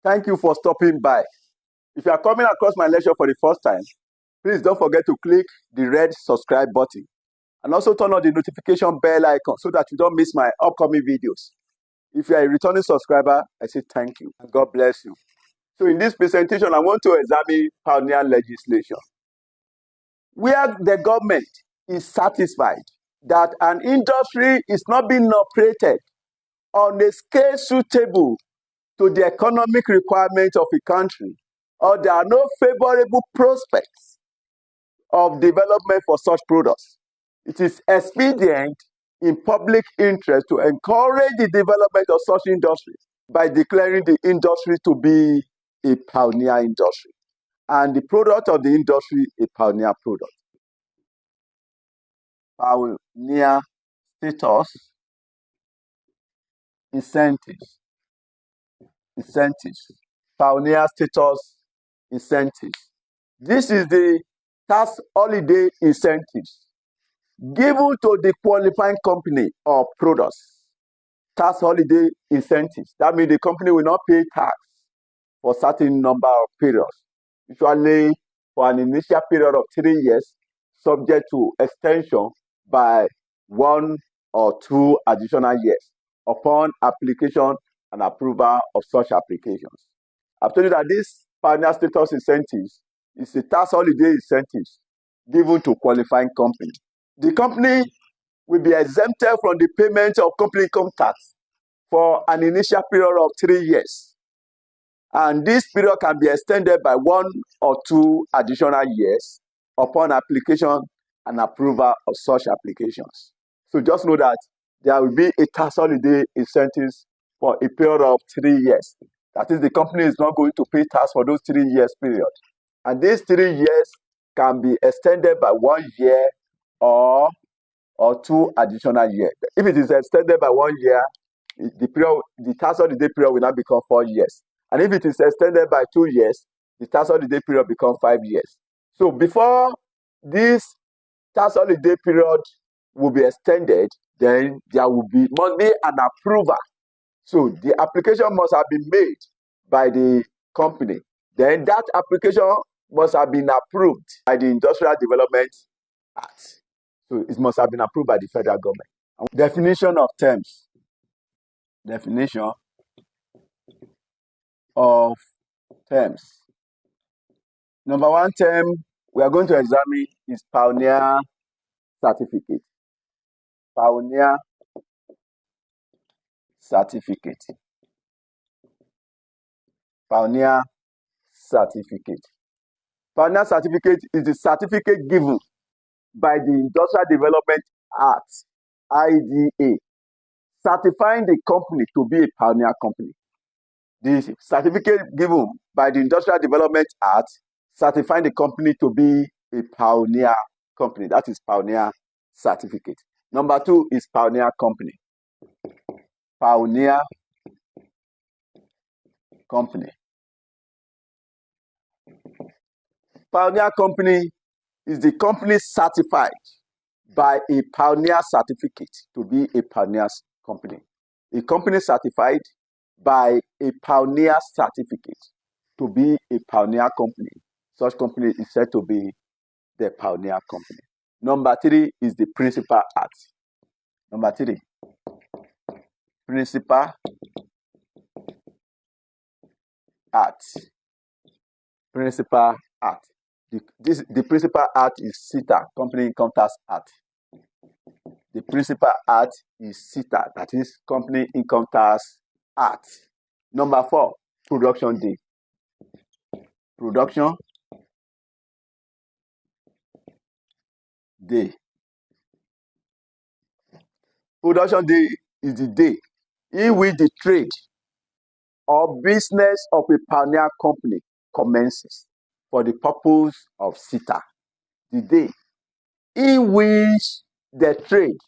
Thank you for stopping by. If you are coming across my lecture for the first time, please don't forget to click the red subscribe button and also turn on the notification bell icon so that you don't miss my upcoming videos. If you are a returning subscriber, I say thank you and God bless you. So in this presentation, I want to examine pioneer legislation, where the government is satisfied that an industry is not being operated on a scale suitable to the economic requirements of a country, or there are no favorable prospects of development for such products. It is expedient in public interest to encourage the development of such industries by declaring the industry to be a pioneer industry and the product of the industry a pioneer product. Pioneer status, incentives, pioneer status, incentives. This is the tax holiday incentives given to the qualifying company or products. Tax holiday incentives. That means the company will not pay tax for a certain number of periods, usually for an initial period of 3 years, subject to extension by 1 or 2 additional years upon application and approval of such applications. I've told you that this pioneer status incentives is a tax holiday incentives given to qualifying company. The company will be exempted from the payment of company income tax for an initial period of 3 years. And this period can be extended by 1 or 2 additional years upon application and approval of such applications. So just know that there will be a tax holiday incentives for a period of 3 years. That is, the company is not going to pay tax for those 3 years period. And these 3 years can be extended by 1 year or 2 additional years. If it is extended by 1 year, the tax holiday period will now become 4 years. And if it is extended by 2 years, the tax holiday period becomes 5 years. So before this tax holiday period will be extended, then there must be an approval. So the application must have been made by the company. Then that application must have been approved by the Industrial Development Act. So it must have been approved by the federal government. Definition of terms. Definition of terms. Number 1 term we are going to examine is pioneer certificate. Pioneer certificate. Pioneer certificate. Pioneer certificate is the certificate given by the Industrial Development Act, IDA, certifying the company to be a pioneer company. The certificate given by the Industrial Development Act certifying the company to be a pioneer company. That is pioneer certificate. Number 2 is pioneer company. Pioneer company. Pioneer company is the company certified by a pioneer certificate to be a pioneer company. A company certified by a pioneer certificate to be a pioneer company. Such company is said to be the pioneer company. Number 3 is the Principal Act. Number 3, Principal Act. Principal Act. The Principal Act is CITN, Company Income Tax Act. The Principal Act is CITN, that is Company Income Tax Act. Number 4, Production Day. Production Day. Production Day is the day in which the trade or business of a pioneer company commences for the purpose of SICA. The day in which the trade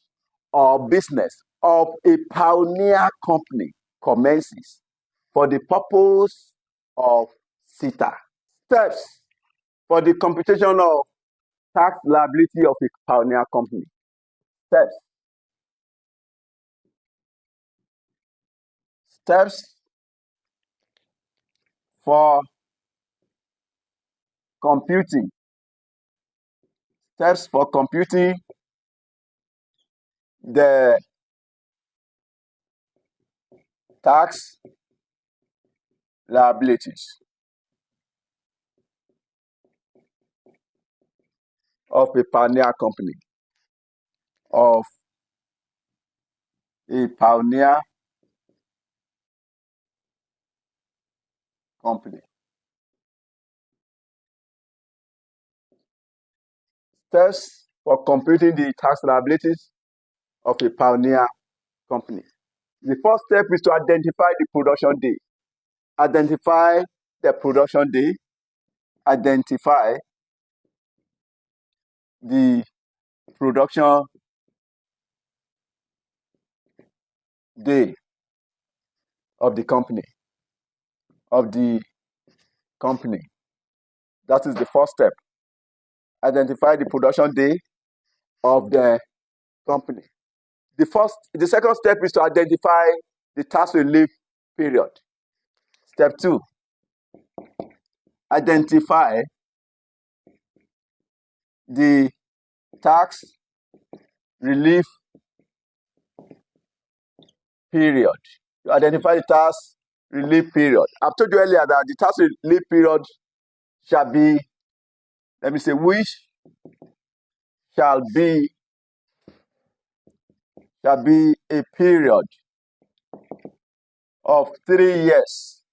or business of a pioneer company commences for the purpose of SICA. Steps for the computation of tax liability of a pioneer company. Steps for computing. Steps for computing the tax liabilities of a pioneer company. Of a pioneer company. Steps for computing the tax liabilities of a pioneer company. The first step is to identify the production day. Identify the production day. Identify the production day of the company. That is the first step. Identify the production day of the company. The second step is to identify the tax relief period. Step 2, identify the tax relief period. You identify the tax relief period. I've told you earlier that the tax relief period shall be, which shall be a period of 3 years.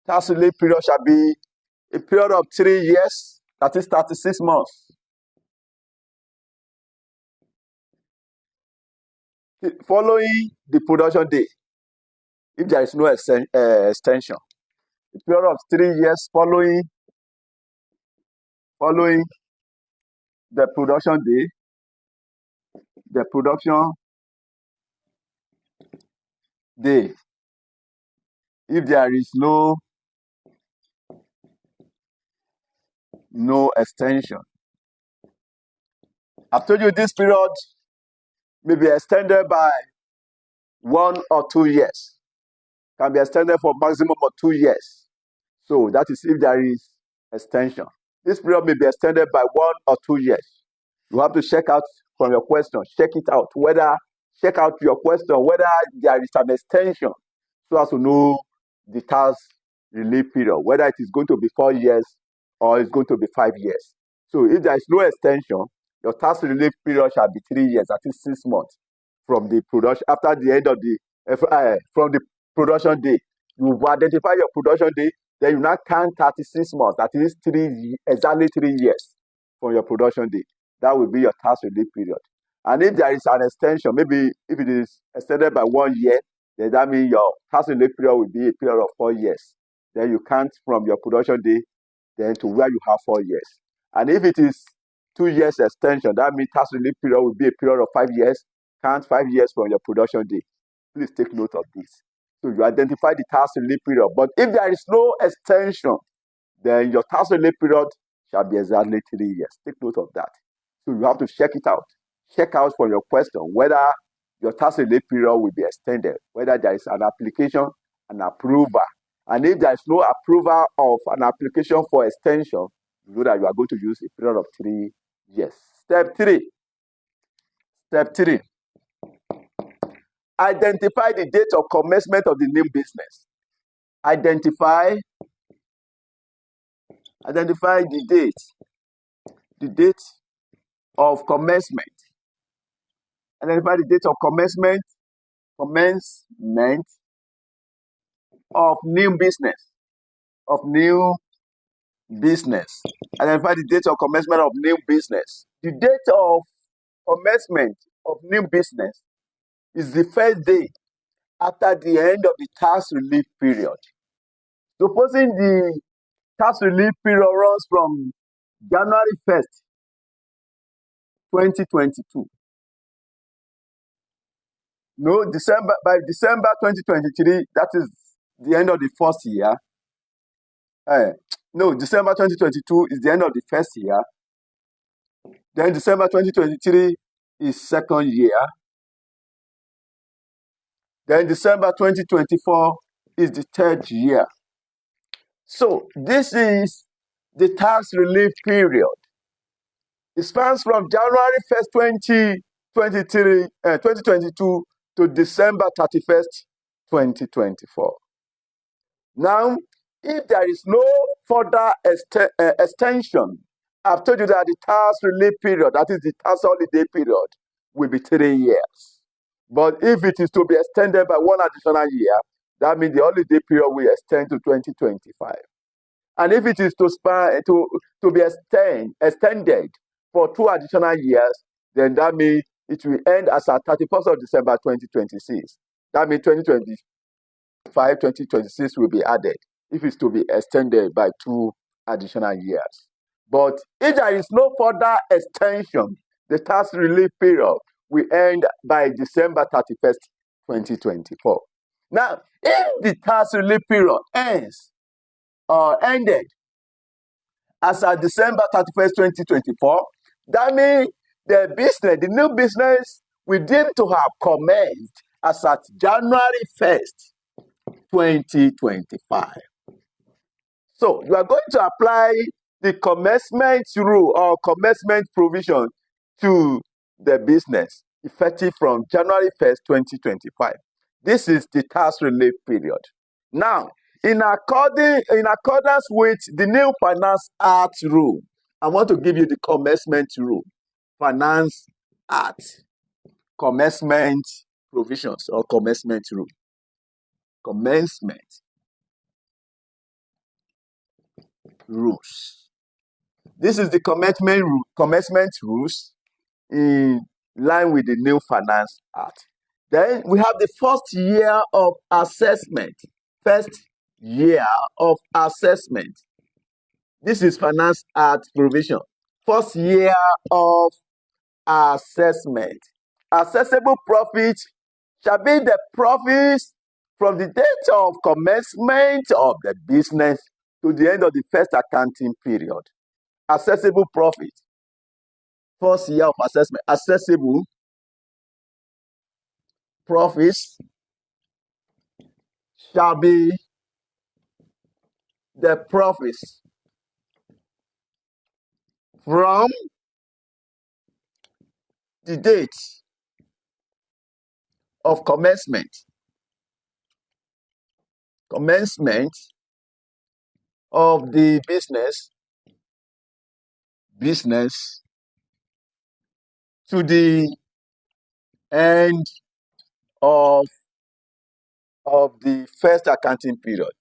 Tax relief period shall be a period of 3 years, that is 36 months. Following the production day, if there is no extension, a period of 3 years following the production day, if there is no extension. I've told you this period may be extended by 1 or 2 years. Can be extended for maximum of 2 years. So that is if there is extension. This period may be extended by 1 or 2 years. You have to check out from your question, check out your question whether there is an extension, so as to know the tax relief period, whether it is going to be 4 years or it's going to be 5 years. So if there is no extension, your tax relief period shall be 3 years, that is 6 months from the production, after the end of from the production day. You identify your production day, then you now count 36 months, that is exactly 3 years from your production day. That will be your tax relief period. And if there is an extension, maybe if it is extended by 1 year, then that means your tax relief period will be a period of 4 years. Then you count from your production day then to where you have 4 years. And if it is 2 years extension, that means tax relief period will be a period of 5 years. Count 5 years from your production day. Please take note of this. So you identify the tax relief period. But if there is no extension, then your tax relief period shall be exactly 3 years. Take note of that. So you have to check it out. Check out for your question whether your tax relief period will be extended, whether there is an application, an approval. And if there is no approval of an application for extension, you know that you are going to use a period of 3 years. Step 3. Identify the date of commencement of the new business. Identify the date of commencement. Identify the date of commencement of new business. Identify the date of commencement of new business. The date of commencement of new business is the first day after the end of the tax relief period. Supposing the tax relief period runs from January 1st, 2022. No, by December 2023, that is the end of the first year. December 2022 is the end of the first year. Then December 2023 is second year. Then December 2024 is the third year. So this is the tax relief period. It spans from January 1st, 2022 to December 31st, 2024. Now, if there is no further extension, I've told you that the tax relief period, that is the tax holiday period, will be 3 years. But if it is to be extended by 1 additional year, that means the holiday period will extend to 2025. And if it is to be extended for 2 additional years, then that means it will end as at 31st of December 2026. That means 2025, 2026 will be added if it's to be extended by 2 additional years. But if there is no further extension, the tax relief period will end by December 31st, 2024. Now, if the tax relief period ended as at December 31st, 2024, that means the new business will deem to have commenced as at January 1st, 2025. So you are going to apply the commencement rule or commencement provision to the business effective from January 1st, 2025. This is the tax relief period. Now, in accordance with the new Finance Act rule, I want to give you the commencement rule. Finance Act, commencement provisions or commencement rule. Commencement rules. This is the commencement rules in line with the new Finance Act. Then we have the first year of assessment. First year of assessment. This is Finance Act provision. First year of assessment. Assessable profit shall be the profits from the date of commencement of the business to the end of the first accounting period. Assessable profit. First year of assessment. Assessable profits shall be the profits from the date of commencement of the business to the end of the first accounting period.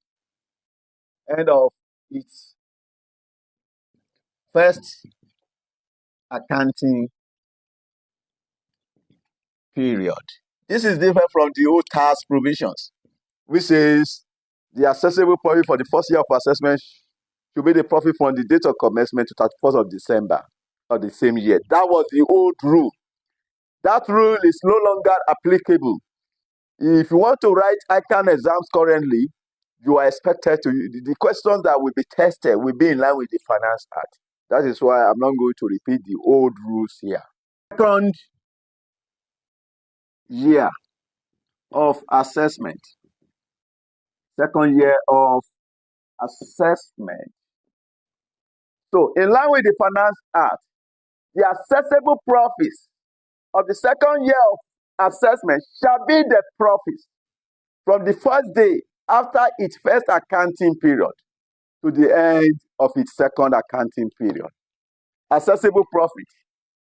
End of its first accounting period. This is different from the old tax provisions, which says the assessable profit for the first year of assessment should be the profit from the date of commencement to 31st of December of the same year. That was the old rule. That rule is no longer applicable. If you want to write ICAN exams currently, you are expected to, the questions that will be tested will be in line with the Finance Act. That is why I'm not going to repeat the old rules here. Second year of assessment. Second year of assessment. So, in line with the Finance Act, the assessable profits of the second year of assessment shall be the profits from the first day after its first accounting period to the end of its second accounting period. Assessable profit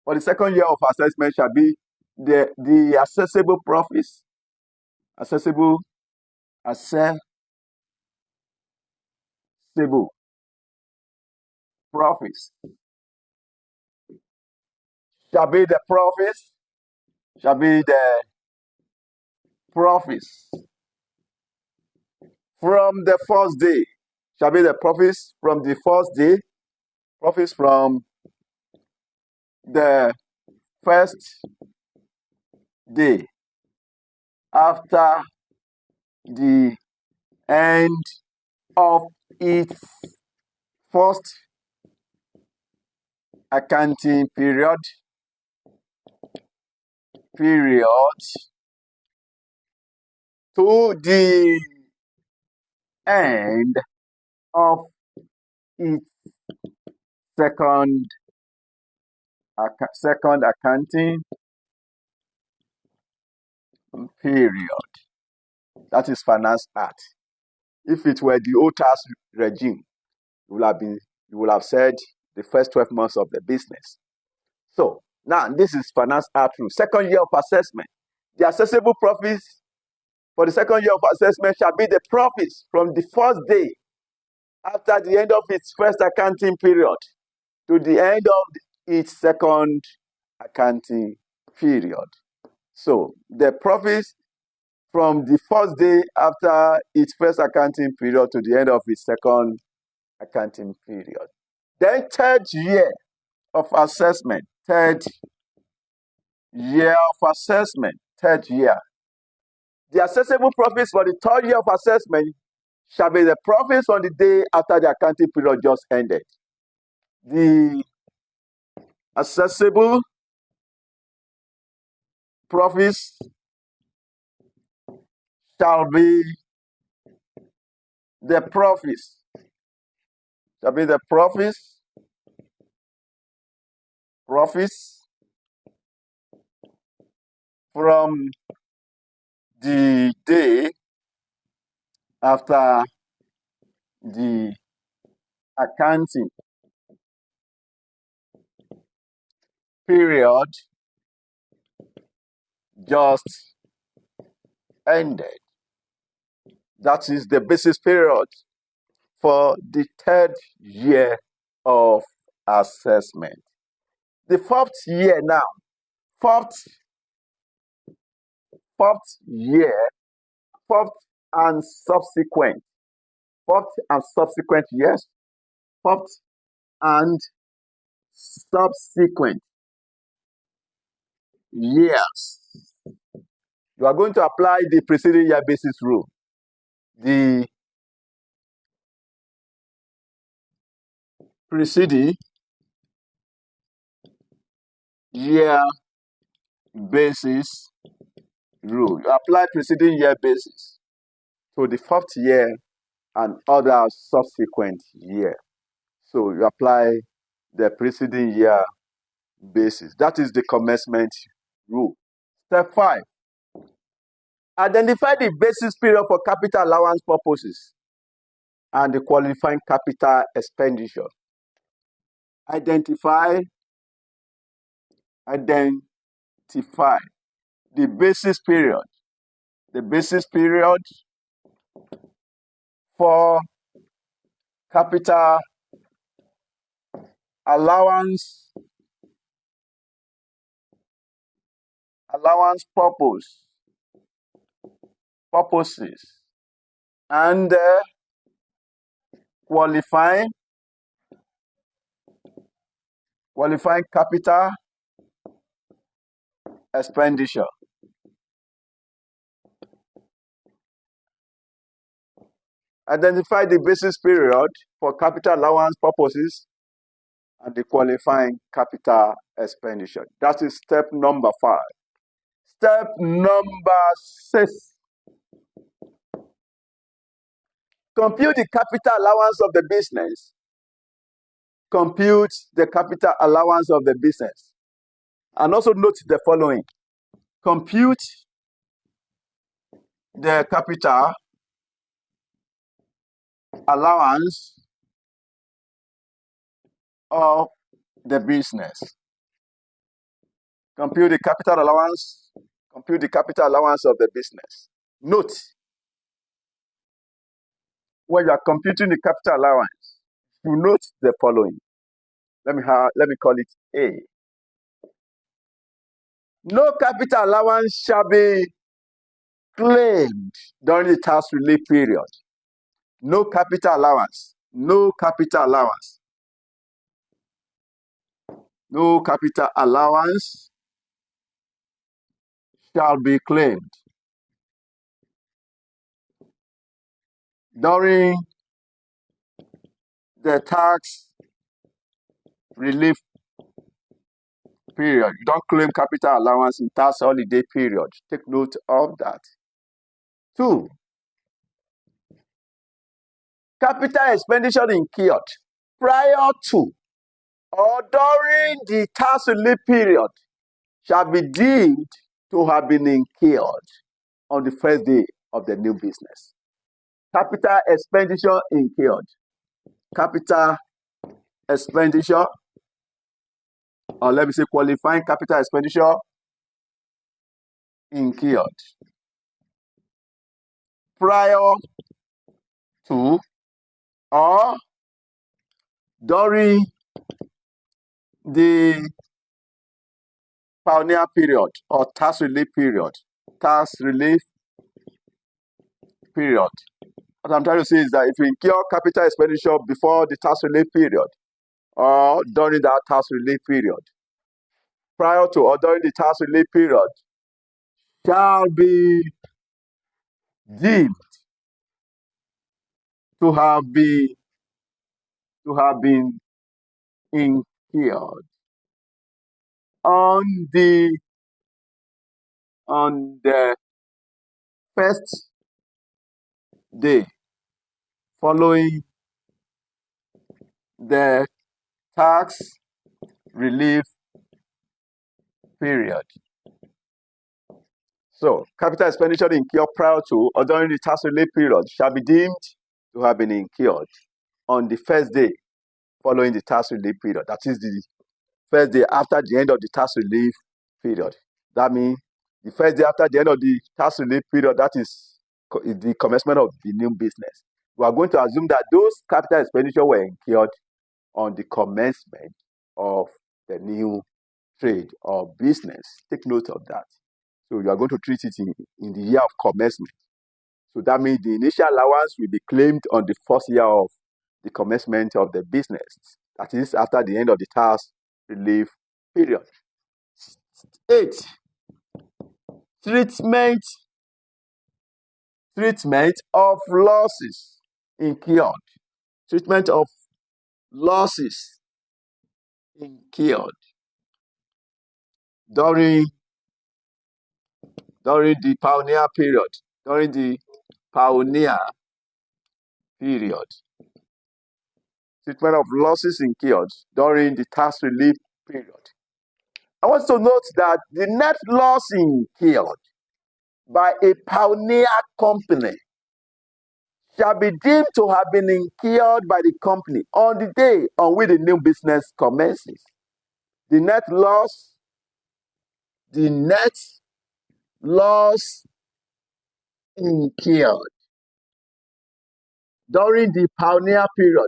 for the second year of assessment shall be the assessable profits, assessable profits shall be the profits from the first day, shall be the profits from the first day, profits from the first day after the end of its first accounting period to the end of its second accounting period. That is Finance Act. If it were the old tax regime, you will have said the first 12 months of the business. So now this is Finance Act rule. Second year of assessment. The assessable profits for the second year of assessment shall be the profits from the first day after the end of its first accounting period to the end of its second accounting period. So the profits from the first day after its first accounting period to the end of its second accounting period. Then third year of assessment. Third year. The assessable profits for the third year of assessment shall be the profits on the day after the accounting period just ended. The assessable profits shall be the profits from the day after the accounting period just ended. That is the basis period for the third year of assessment. The fourth year now, fourth and subsequent years, fourth and subsequent years. You are going to apply the preceding year basis rule. The preceding year basis rule. You apply preceding year basis to the fourth year and other subsequent year. So you apply the preceding year basis. That is the commencement rule. Step 5. Identify the basis period for capital allowance purposes and the qualifying capital expenditure. Identify the basis period. The basis period for capital allowance purposes and qualifying capital expenditure. Identify the basis period for capital allowance purposes and the qualifying capital expenditure. That is step number 5. Step number 6. Compute the capital allowance of the business. Compute the capital allowance of the business. And also note the following. Compute the capital allowance of the business. Compute the capital allowance of the business. Note, when you are computing the capital allowance, you note the following. Let me call it A. No capital allowance shall be claimed during the tax relief period. No capital allowance shall be claimed during the tax relief period. You don't claim capital allowance in tax holiday period. Take note of that. 2. Capital expenditure incurred prior to or during the tax relief period shall be deemed to have been incurred on the first day of the new business. Capital expenditure incurred. Capital expenditure, or let me say qualifying capital expenditure incurred prior to or during the pioneer period or tax relief period. Tax relief period. What I'm trying to say is that if you incur capital expenditure before the tax relief period or during that tax relief period, prior to or during the tax relief period, shall be deemed to have been incurred on the first day following the tax relief period. So, capital expenditure incurred prior to or during the tax relief period shall be deemed to have been incurred on the first day following the tax relief period. That is the first day after the end of the tax relief period. That means the first day after the end of the tax relief period, that is the commencement of the new business. We are going to assume that those capital expenditure were incurred on the commencement of the new trade or business. Take note of that. So you are going to treat it in the year of commencement. So that means the initial allowance will be claimed on the first year of the commencement of the business. That is after the end of the tax relief period. 8. Treatment of losses incurred. Treatment of losses incurred during the pioneer period. During the pioneer period. Treatment of losses incurred during the tax relief period. I want to note that the net loss incurred by a pioneer company shall be deemed to have been incurred by the company on the day on which the new business commences. The net loss incurred during the pioneer period,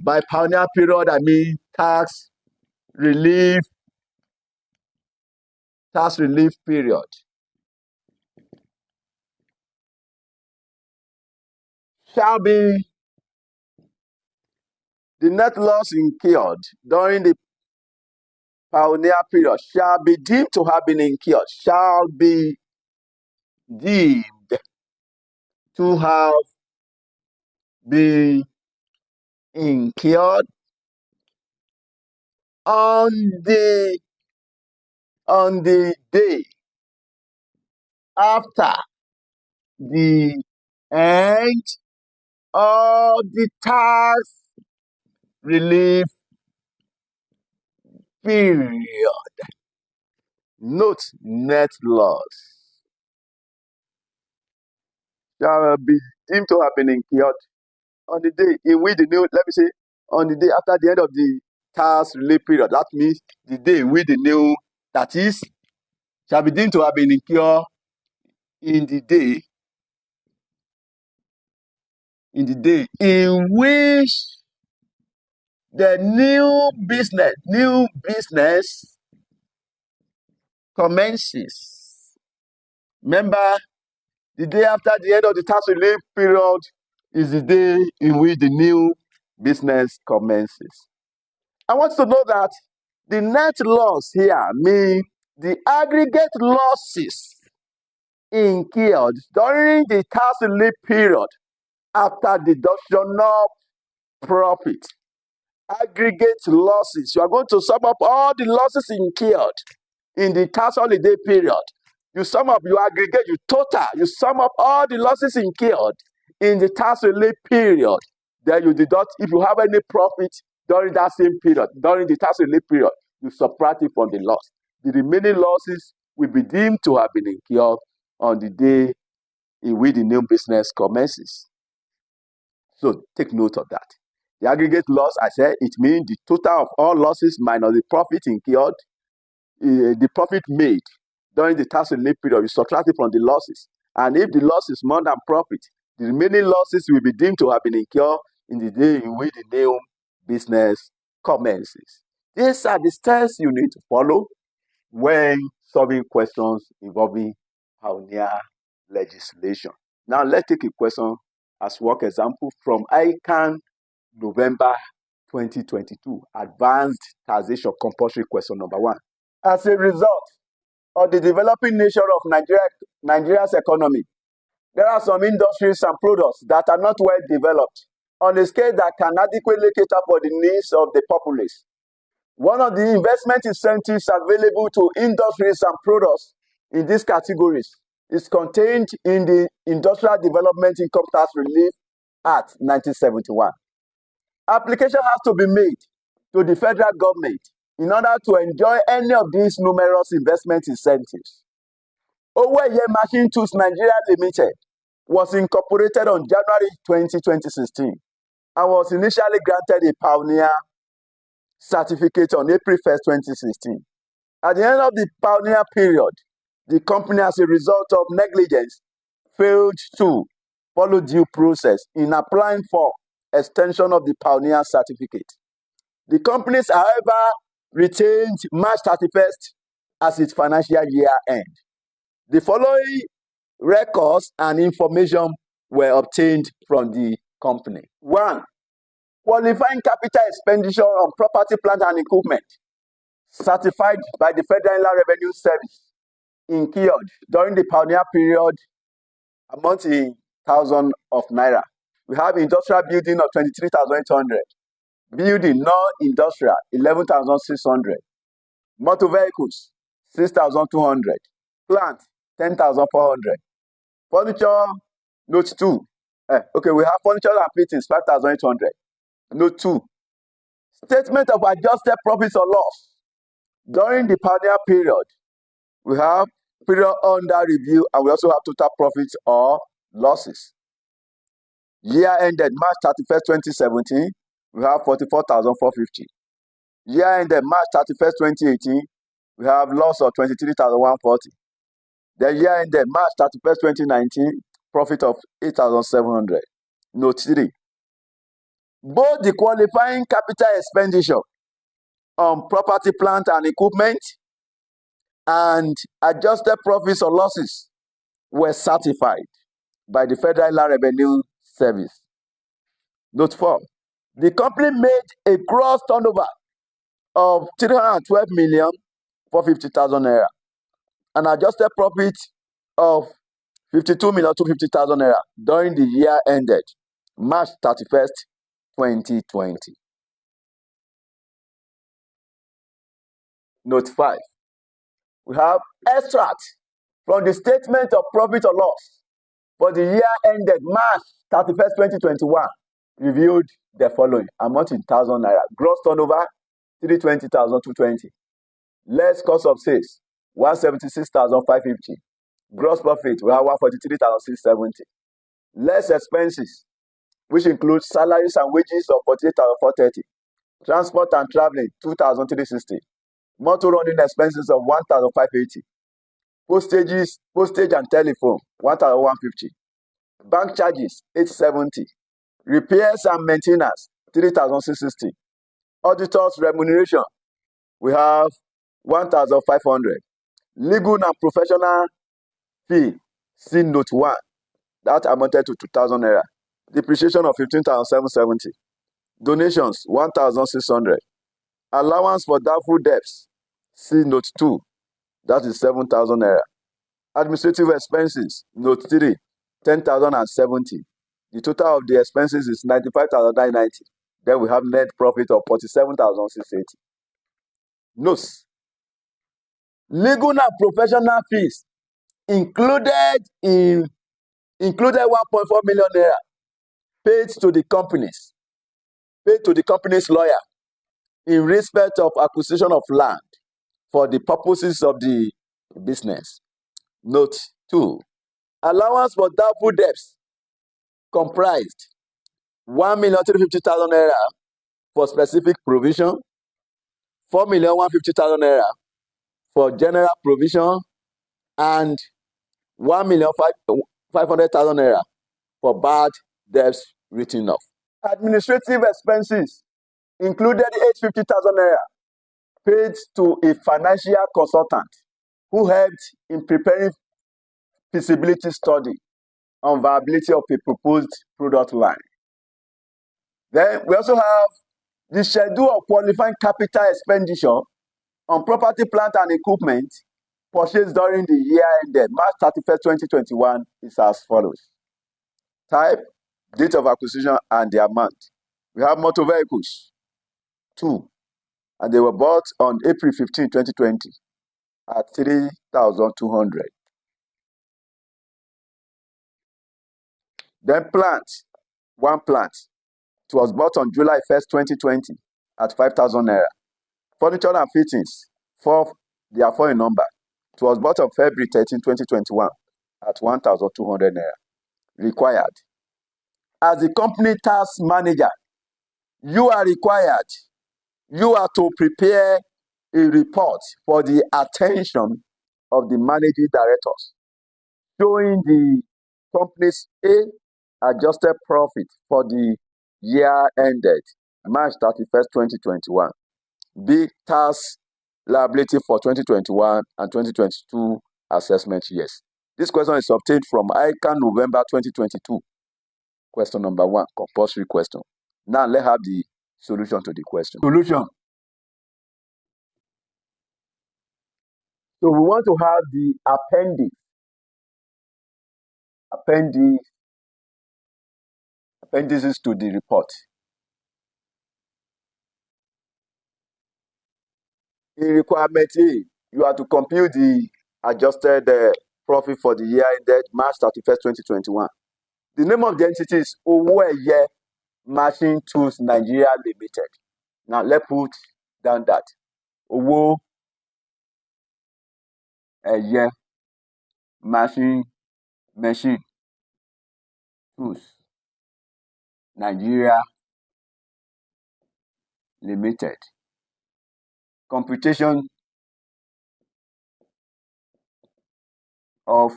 By pioneer period, I mean tax relief period. Shall be the net loss incurred during the pioneer period shall be deemed to have been incurred. Shall be deemed to have been incurred on the day after the end of the tax relief period. Note net loss shall be deemed to have been incurred on the day in which on the day after the end of the tax relief period. That means the day in which that is, shall be deemed to have been incurred in the day in which the new business commences. Remember, the day after the end of the tax relief period is the day in which the new business commences. I want you to know that the net loss here means the aggregate losses incurred during the tax relief period after deduction of profit. Aggregate losses. You are going to sum up all the losses incurred in the tax holiday period. You sum up, you aggregate, you total, you sum up all the losses incurred in the tax relief period. Then you deduct, if you have any profit during that same period, during the tax relief period, you subtract it from the loss. The remaining losses will be deemed to have been incurred on the day in which the new business commences. So take note of that. The aggregate loss, I said, it means the total of all losses minus the profit incurred, the profit made during the tax relief period. You subtract it from the losses. And if the loss is more than profit, the remaining losses will be deemed to have been incurred in the day in which the new business commences. These are the steps you need to follow when solving questions involving pioneer legislation. Now, let's take a question as work example from ICAN November 2022, Advanced Taxation Compulsory Question number 1. As a result of the developing nature of Nigeria's economy, there are some industries and products that are not well developed on a scale that can adequately cater for the needs of the populace. One of the investment incentives available to industries and products in these categories is contained in the Industrial Development Income Tax Relief Act 1971. Application has to be made to the federal government in order to enjoy any of these numerous investment incentives. Oweye Machine Tools Nigeria Limited was incorporated on January 20, 2016 and was initially granted a pioneer certificate on April 1st, 2016. At the end of the pioneer period, the company, as a result of negligence, failed to follow due process in applying for extension of the pioneer certificate. The companies, however, retained March 31st as its financial year end. The following records and information were obtained from the company. 1. Qualifying capital expenditure on property, plant, and equipment certified by the Federal Inland Revenue Service incurred during the pioneer period amounting in thousands of naira. We have industrial building of 23,800, building non-industrial 11,600, motor vehicles 6,200, plant 10,400, furniture note 2. We have furniture and fittings 5,800. Note 2. Statement of adjusted profits or loss. During the pioneer period, we have period under review, and we also have total profits or losses. Year ended March 31st, 2017, we have 44,450. Year ended March 31st, 2018, we have loss of 23,140. The year ended March 31st, 2019, profit of 8,700. Note 3. Both the qualifying capital expenditure on property, plant, and equipment and adjusted profits or losses were certified by the Federal Inland Revenue Service. Note 4. The company made a gross turnover of 312,450,000 naira, an adjusted profit of 52,250,000 naira during the year ended March 31st, 2020. Note 5. We have extract from the statement of profit or loss for the year ended March 31st, 2021. Reviewed the following: amount in thousand naira. Gross turnover 320,220. Less cost of sales 176,550. Gross profit we have 143,670. Less expenses, which includes salaries and wages of 48,430. Transport and traveling 2,360. Motor running expenses of 1,580. Postage and telephone 1,150. Bank charges 870. Repairs and maintenance 3,660. Auditors remuneration we have 1,500. Legal and professional fee, see note 1, that amounted to 2,000 naira. Depreciation of 15,770. Donations 1,600. Allowance for doubtful debts, see note 2, that is 7,000 naira. Administrative expenses, note 3, 10,070. The total of the expenses is 95,990. Then we have net profit of 47,680. Notes. Legal and professional fees included 1.4 million naira paid to the company's lawyer in respect of acquisition of land for the purposes of the business. Note 2. Allowance for doubtful debts comprised 1,350,000 naira for specific provision, 4,150,000 naira for general provision, and 1,500,000 naira for bad debts written off. Administrative expenses included 850,000 naira paid to a financial consultant who helped in preparing feasibility study on viability of a proposed product line. Then we also have the schedule of qualifying capital expenditure on property, plant, and equipment purchased during the year ended March 31st, 2021 is as follows. Type, date of acquisition, and the amount. We have motor vehicles, 2, and they were bought on April 15, 2020 at 3,200. Then plant, 1 plant. It was bought on July 1st, 2020 at 5,000 naira. Furniture and fittings, 4, they are 4 in number. It was bought on February 13, 2021 at 1,200 naira. Required. As the company tax manager, you are to prepare a report for the attention of the managing directors showing the company's A, adjusted profit for the year ended March 31st, 2021, B, tax liability for 2021 and 2022 assessment years. This question is obtained from ICAN November 2022. Question number 1, compulsory question. Now let's have the solution to the question. Solution. So we want to have the appendices to the report. In requirement A, you have to compute the adjusted profit for the year ended March 31st, 2021. The name of the entity is Owo-Eye Machine Tools Nigeria Limited. Now let's put down that Owo-Eye Machine Tools Nigeria Limited. Computation of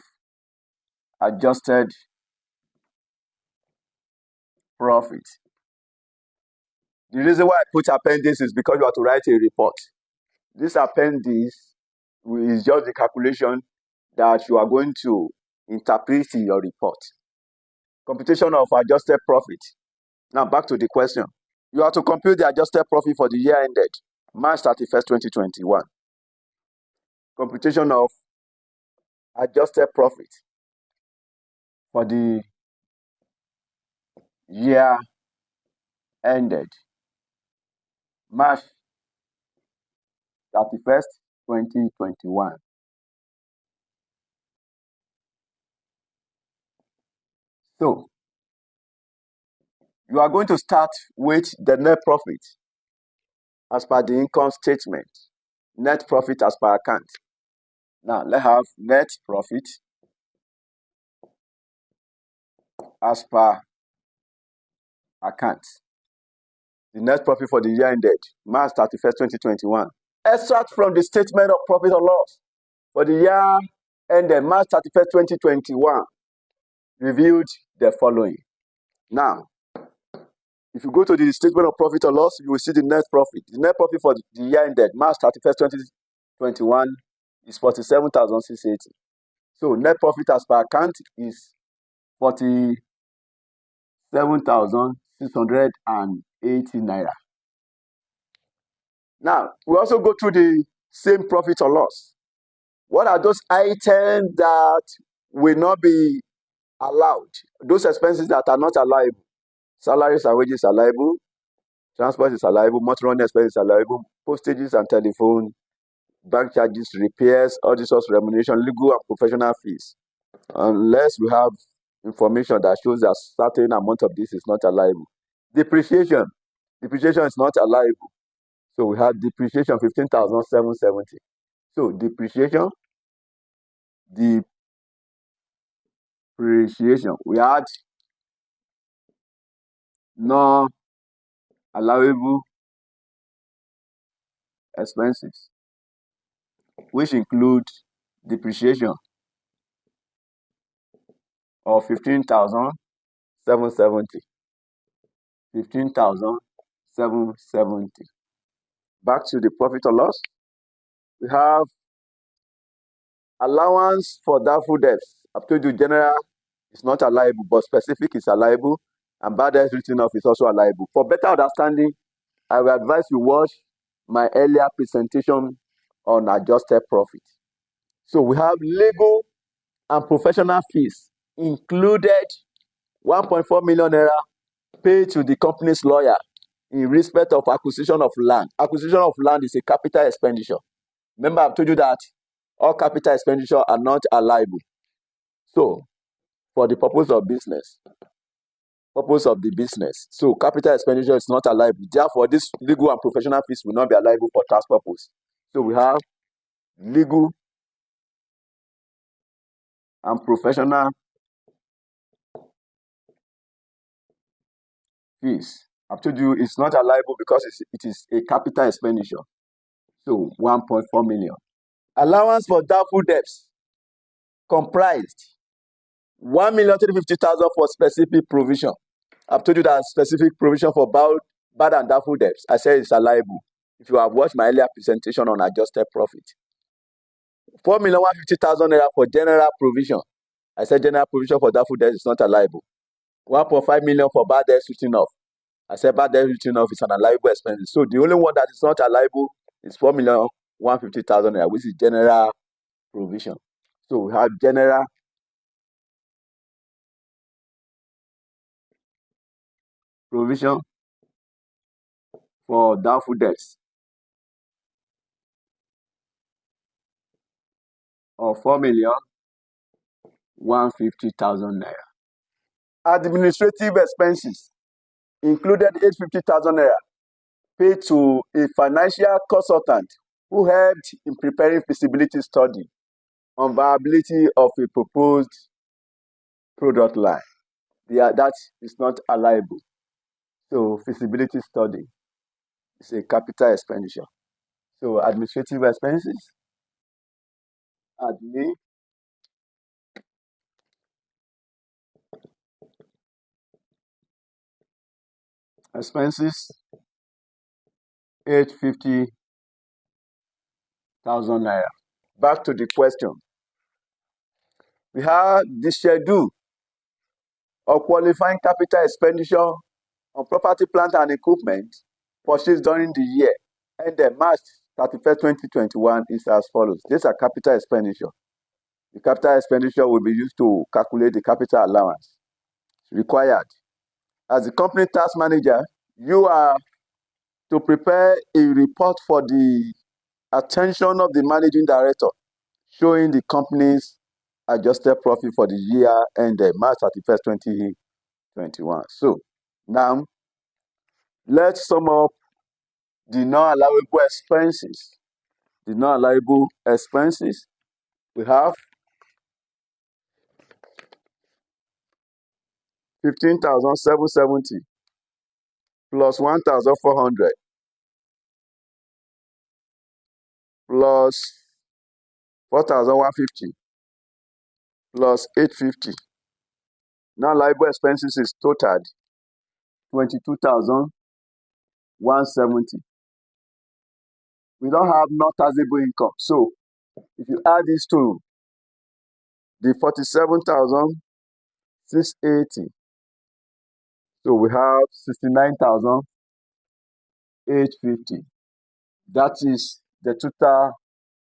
adjusted profit. The reason why I put appendix is because you have to write a report. This appendix is just the calculation that you are going to interpret in your report. Computation of adjusted profit. Now back to the question. You have to compute the adjusted profit for the year ended March 31st, 2021. Computation of adjusted profit for the year ended March 31st, 2021. So, you are going to start with the net profit as per the income statement, net profit as per account. Now, let's have net profit as per account. The net profit for the year ended March 31st, 2021. Extract from the statement of profit or loss for the year ended March 31st, 2021 reviewed the following. Now, if you go to the statement of profit or loss, you will see the net profit. The net profit for the year ended March 31st, 2021 is 47,680. So net profit as per account is 47,680 naira. Now, we also go through the same profit or loss. What are those items that will not be allowed? Those expenses that are not allowable. Salaries and wages are liable. Transport is allowable. Motor running expenses are allowable. Postages and telephone bank charges, repairs, auditors' remuneration, legal and professional fees. Unless we have information that shows that certain amount of this is not allowable. Depreciation is not allowable. So we have depreciation 15,770. So depreciation, we had non allowable expenses, which include depreciation of 15,770. 15,770. Back to the profit or loss. We have allowance for doubtful debts. I've told you general is not allowable, but specific is allowable, and bad debts written off is also allowable. For better understanding, I will advise you watch my earlier presentation on adjusted profit. So we have legal and professional fees included 1.4 million naira paid to the company's lawyer in respect of acquisition of land. Acquisition of land is a capital expenditure. Remember, I've told you that all capital expenditure are not allowable. So, for the purpose of the business. So, capital expenditure is not allowable. Therefore, this legal and professional fees will not be allowable for tax purpose. So, we have legal and professional fees. I've told you it's not allowable because it is a capital expenditure. So 1.4 million. Allowance for doubtful debts comprised 1,350,000 for specific provision. I've told you that specific provision for bad and doubtful debts, I said it's allowable. If you have watched my earlier presentation on adjusted profit. 4,150,000 naira for general provision. I said general provision for doubtful debts is not allowable. 1.5 million for bad debts written off. I said bad debt written off is an allowable expense. So the only one that is not allowable is 4,150,000 naira, which is general provision. So we have general provision for doubtful debts of 4,150,000 naira. Administrative expenses included 850,000 naira paid to a financial consultant who helped in preparing feasibility study on viability of a proposed product line. That is not allowable. So feasibility study is a capital expenditure. So administrative expenses, admin, expenses, 850,000 naira. Back to the question. We have the schedule of qualifying capital expenditure on property, plant, and equipment purchased during the year ended March 31st, 2021 is as follows. These are capital expenditure. The capital expenditure will be used to calculate the capital allowance required. As the company tax manager, you are to prepare a report for the attention of the managing director showing the company's adjusted profit for the year ended March 31st, 2021. So now let's sum up the non-allowable expenses. The non-allowable expenses we have 15,770 plus 1,400 plus 4,150 plus 850. Non-allowable expenses is totaled 22,170. We don't have not taxable income. So if you add these two, the 47,680. So we have 69,850. That is the total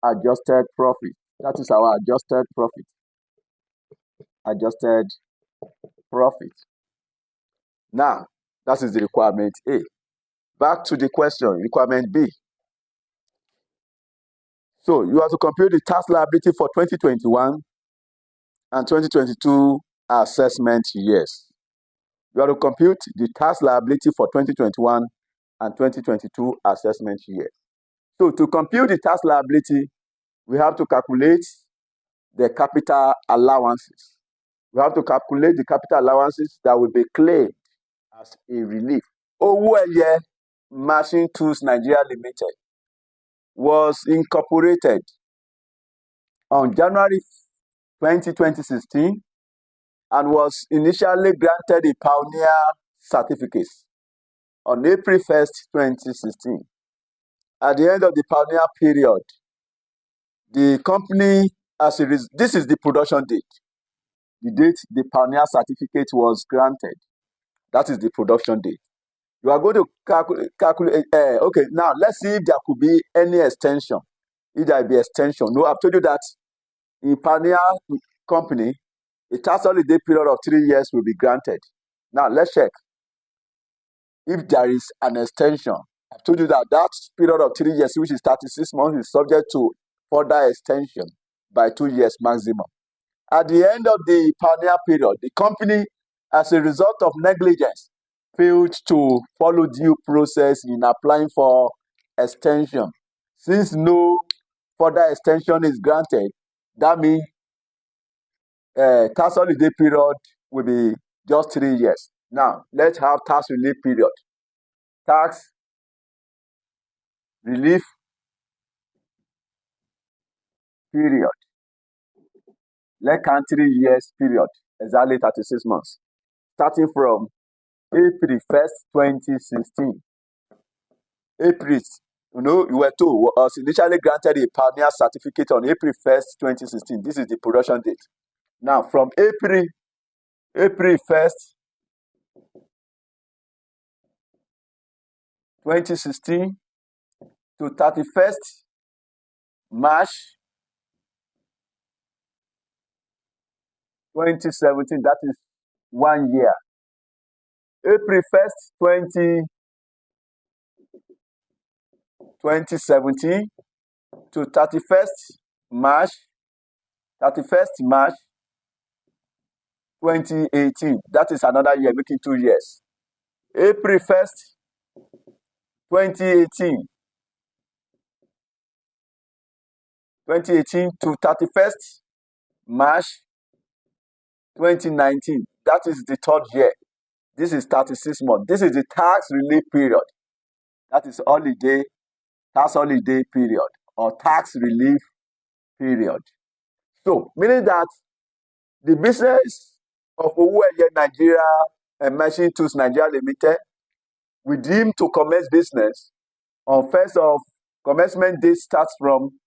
adjusted profit. That is our adjusted profit. Adjusted profit. Now, that is the requirement A. Back to the question, requirement B. So you have to compute the tax liability for 2021 and 2022 assessment years. You have to compute the tax liability for 2021 and 2022 assessment year. So to compute the tax liability, we have to calculate the capital allowances. We have to calculate the capital allowances that will be claimed as a relief. Owó ẹyẹ Machine Tools Nigeria Limited was incorporated on January 2016 and was initially granted a pioneer certificate on April 1st, 2016. At the end of the pioneer period, the company, this is the production date. The date the pioneer certificate was granted. That is the production date. You are going to calculate. Okay, now let's see if there could be any extension. If there be extension. No, I've told you that in pioneer company, a tax holiday period of 3 years will be granted. Now let's check if there is an extension. I've told you that that period of 3 years, which is 36 months, is subject to further extension by 2 years maximum. At the end of the pioneer period, the company, as a result of negligence, failed to follow due process in applying for extension. Since no further extension is granted, that means tax holiday period will be just 3 years. Now, let's have tax relief period. Tax relief period. Let's count 3 years period, exactly 36 months, starting from April 1st, 2016. April, you were told, was initially granted a pioneer certificate on April 1st, 2016. This is the production date. Now, from April 1st, 2016 to 31st March 2017, that is 1 year. April 1st, 2017 to 31st March 2018. That is another year, making 2 years. April 1st, 2018 to 31st March 2019. That is the 3rd year. This is 36 months. This is the tax relief period. That is tax holiday period or tax relief period. So, meaning that the business of Owó Ẹyẹ Nigeria and Machine Tools Nigeria Limited, we deem to commence business on 1st of commencement date starts from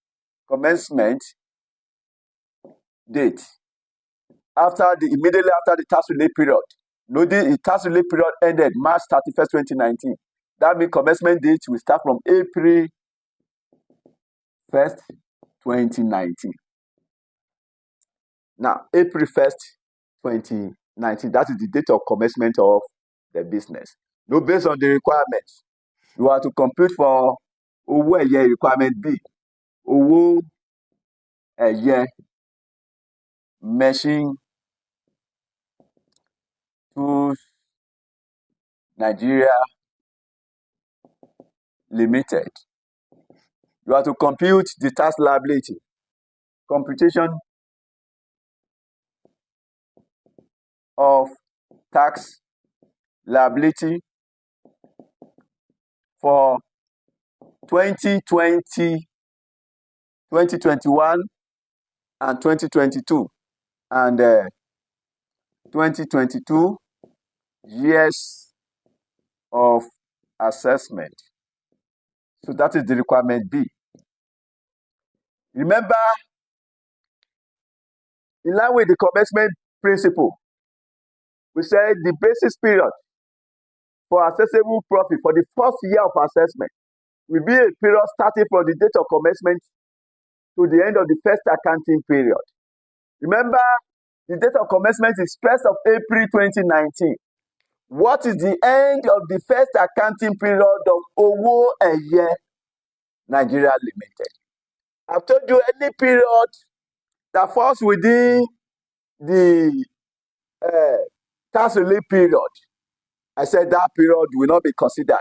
commencement date. Immediately after the tax relief period. The tax relief period ended March 31st, 2019. That means commencement date will start from April 1st, 2019. Now, April 1st, 2019, that is the date of commencement of the business. Based on the requirements, you have to compute for Owó Ẹyẹ requirement B. Owó Ẹyẹ Machine Tools Nigeria Limited. You have to compute the tax liability. Computation of tax liability for 2020, 2021, and 2022, and 2022 years of assessment. So that is the requirement B. Remember, in line with the commencement principle, we said the basis period for assessable profit for the first year of assessment will be a period starting from the date of commencement to the end of the first accounting period. Remember, the date of commencement is 1st of April 2019. What is the end of the first accounting period of Owó Ẹyẹ Nigeria Limited? I've told you any period that falls within the tax relief period. I said that period will not be considered.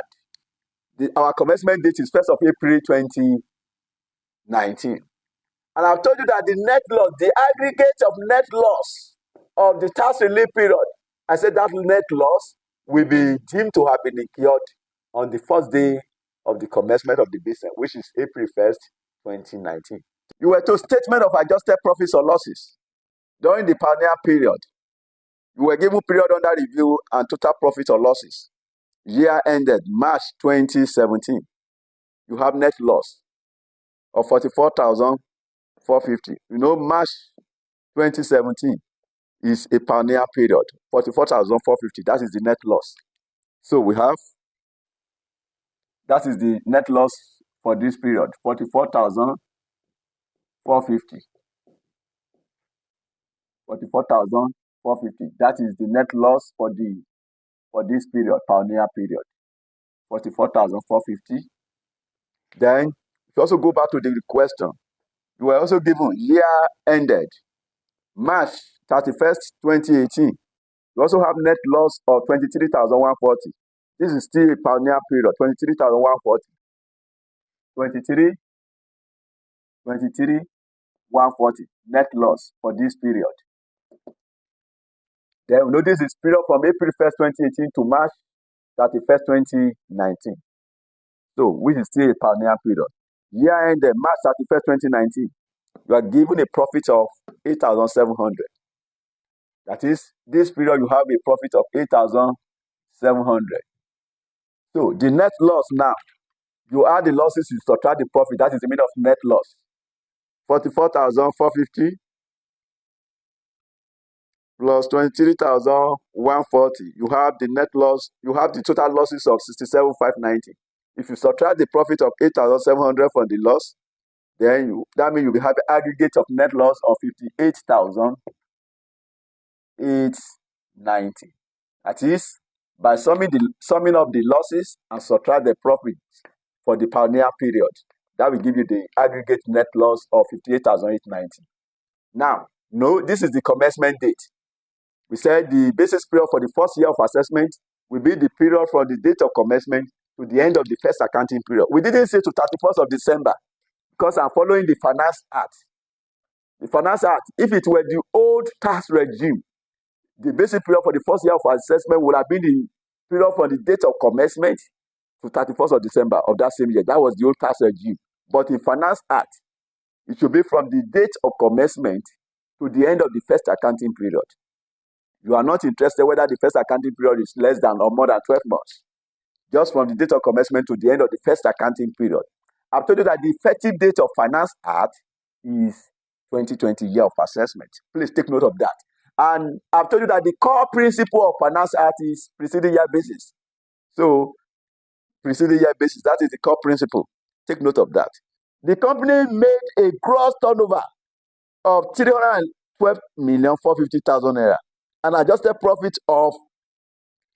Our commencement date is 1st of April 2019. And I've told you that the net loss, the aggregate of net loss of the tax relief period, I said that net loss will be deemed to have been incurred on the first day of the commencement of the business, which is April 1st, 2019. You were to statement of adjusted profits or losses during the pioneer period. You were given period under review and total profit or losses. Year ended March 2017. You have net loss of 44,450. You know, March 2017 is a pioneer period. 44,450. That is the net loss. So we have, that is the net loss for this period. 44,450. 44,450. That is the net loss for this period, pioneer period. 44,450. Then, if you also go back to the question, you were also given year ended March 31st, 2018. You also have net loss of 23,140. This is still a pioneer period, 23,140. 140 net loss for this period. Then we know this is period from April 1st, 2018 to March 31st, 2019. So, which is still a pioneer period. Year ended March 31st, 2019. You are given a profit of 8,700. That is, this period you have a profit of 8,700. So, the net loss now, you add the losses, you subtract the profit. That is the meaning of net loss. 44,450 plus 23,140. You have the net loss. You have the total losses of 67,590. If you subtract the profit of 8,700 from the loss, then that means you will have an aggregate of net loss of 58,890. That is, by summing up the losses and subtract the profit for the pioneer period, that will give you the aggregate net loss of 58,890. Now, no, this is the commencement date. We said the basis period for the first year of assessment will be the period from the date of commencement to the end of the first accounting period. We didn't say to 31st of December because I'm following the Finance Act. The Finance Act, if it were the old tax regime, the basic period for the first year of assessment would have been the period from the date of commencement to 31st of December of that same year. That was the old tax regime. But in Finance Act, it should be from the date of commencement to the end of the first accounting period. You are not interested whether the first accounting period is less than or more than 12 months. Just from the date of commencement to the end of the first accounting period. I've told you that the effective date of Finance Act is 2020 year of assessment. Please take note of that. And I've told you that the core principle of Finance Act is preceding year basis. So, preceding year basis, that is the core principle. Take note of that. The company made a gross turnover of 312,450,000 naira. An adjusted profit of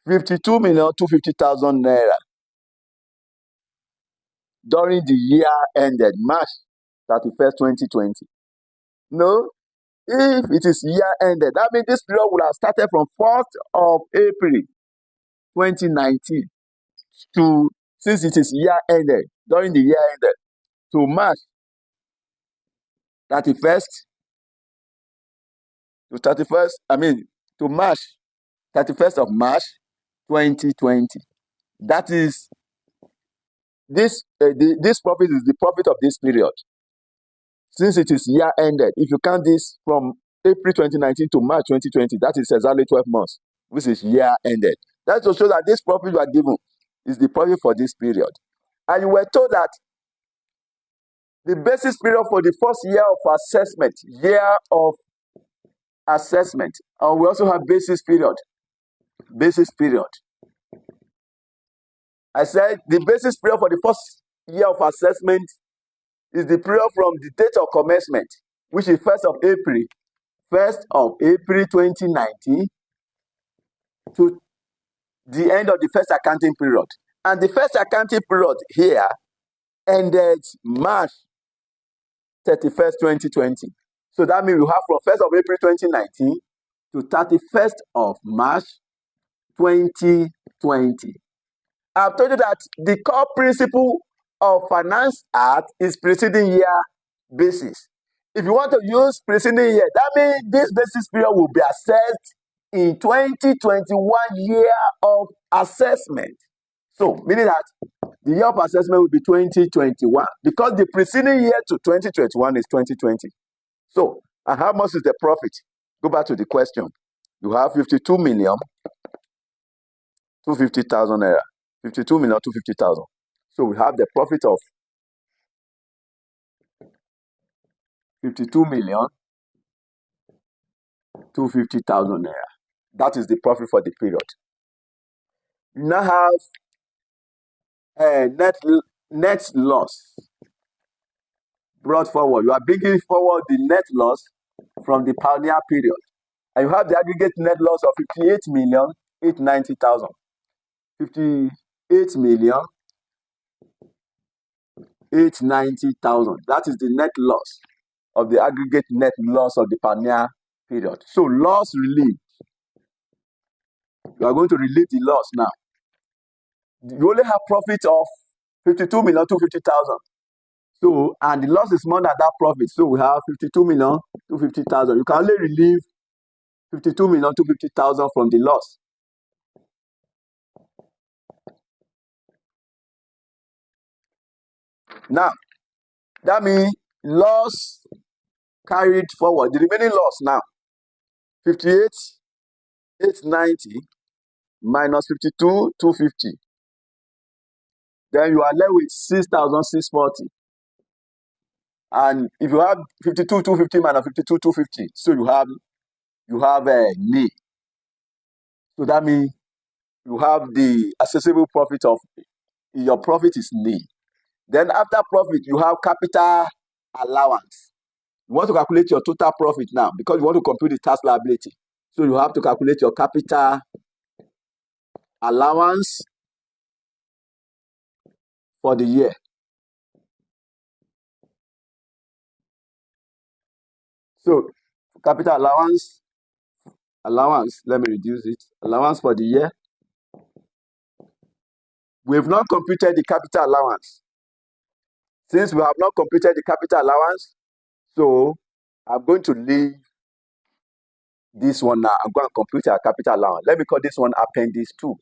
52,250,000 naira during the year ended March 31st, 2020. No, if it is year ended, that means this period would have started from 1st of April 2019 to, since it is year ended, during the year ended, to March 31st, to March 31st of March 2020. That is, this profit is the profit of this period. Since it is year ended, if you count this from April 2019 to March 2020, that is exactly 12 months, which is year ended. That's to show that this profit you are given is the profit for this period. And you were told that the basis period for the first year of assessment, and we also have basis period. I said the basis period for the first year of assessment is the period from the date of commencement, which is 1st of April 2019 to the end of the first accounting period. And the first accounting period here ended March 31st, 2020. So that means we have from 1st of April 2019 to 31st of March 2020. I've told you that the core principle of Finance Act is preceding year basis. If you want to use preceding year, that means this basis period will be assessed in 2021 year of assessment. So, meaning that the year of assessment will be 2021 because the preceding year to 2021 is 2020. So, and how much is the profit? Go back to the question. You have 52,250,000 naira. 52,250,000. So we have the profit of 52,250,000 naira. That is the profit for the period. You now have a net loss brought forward. You are bringing forward the net loss from the pioneer period. And you have the aggregate net loss of 58,890,000. 58,890,000. That is the net loss of the aggregate net loss of the pioneer period. So loss relieved. You are going to relieve the loss now. You only have profit of 52,250,000. So, and the loss is more than that profit. So we have 52,250,000. You can only relieve 52,250,000 from the loss. Now, that means loss carried forward. The remaining loss now, 58,890 minus 52,250. Then you are left with 6,640. And if you have 52,250 minus 52,250, so you have a nil. So that means you have the accessible profit of your profit is nil. Then after profit, you have capital allowance. You want to calculate your total profit now because you want to compute the tax liability. So you have to calculate your capital allowance for the year. So capital allowance, let me reduce it. Allowance for the year. We have not computed the capital allowance. Since we have not computed the capital allowance, so I'm going to leave this one now. I'm going to compute our capital allowance. Let me call this one Appendix 2.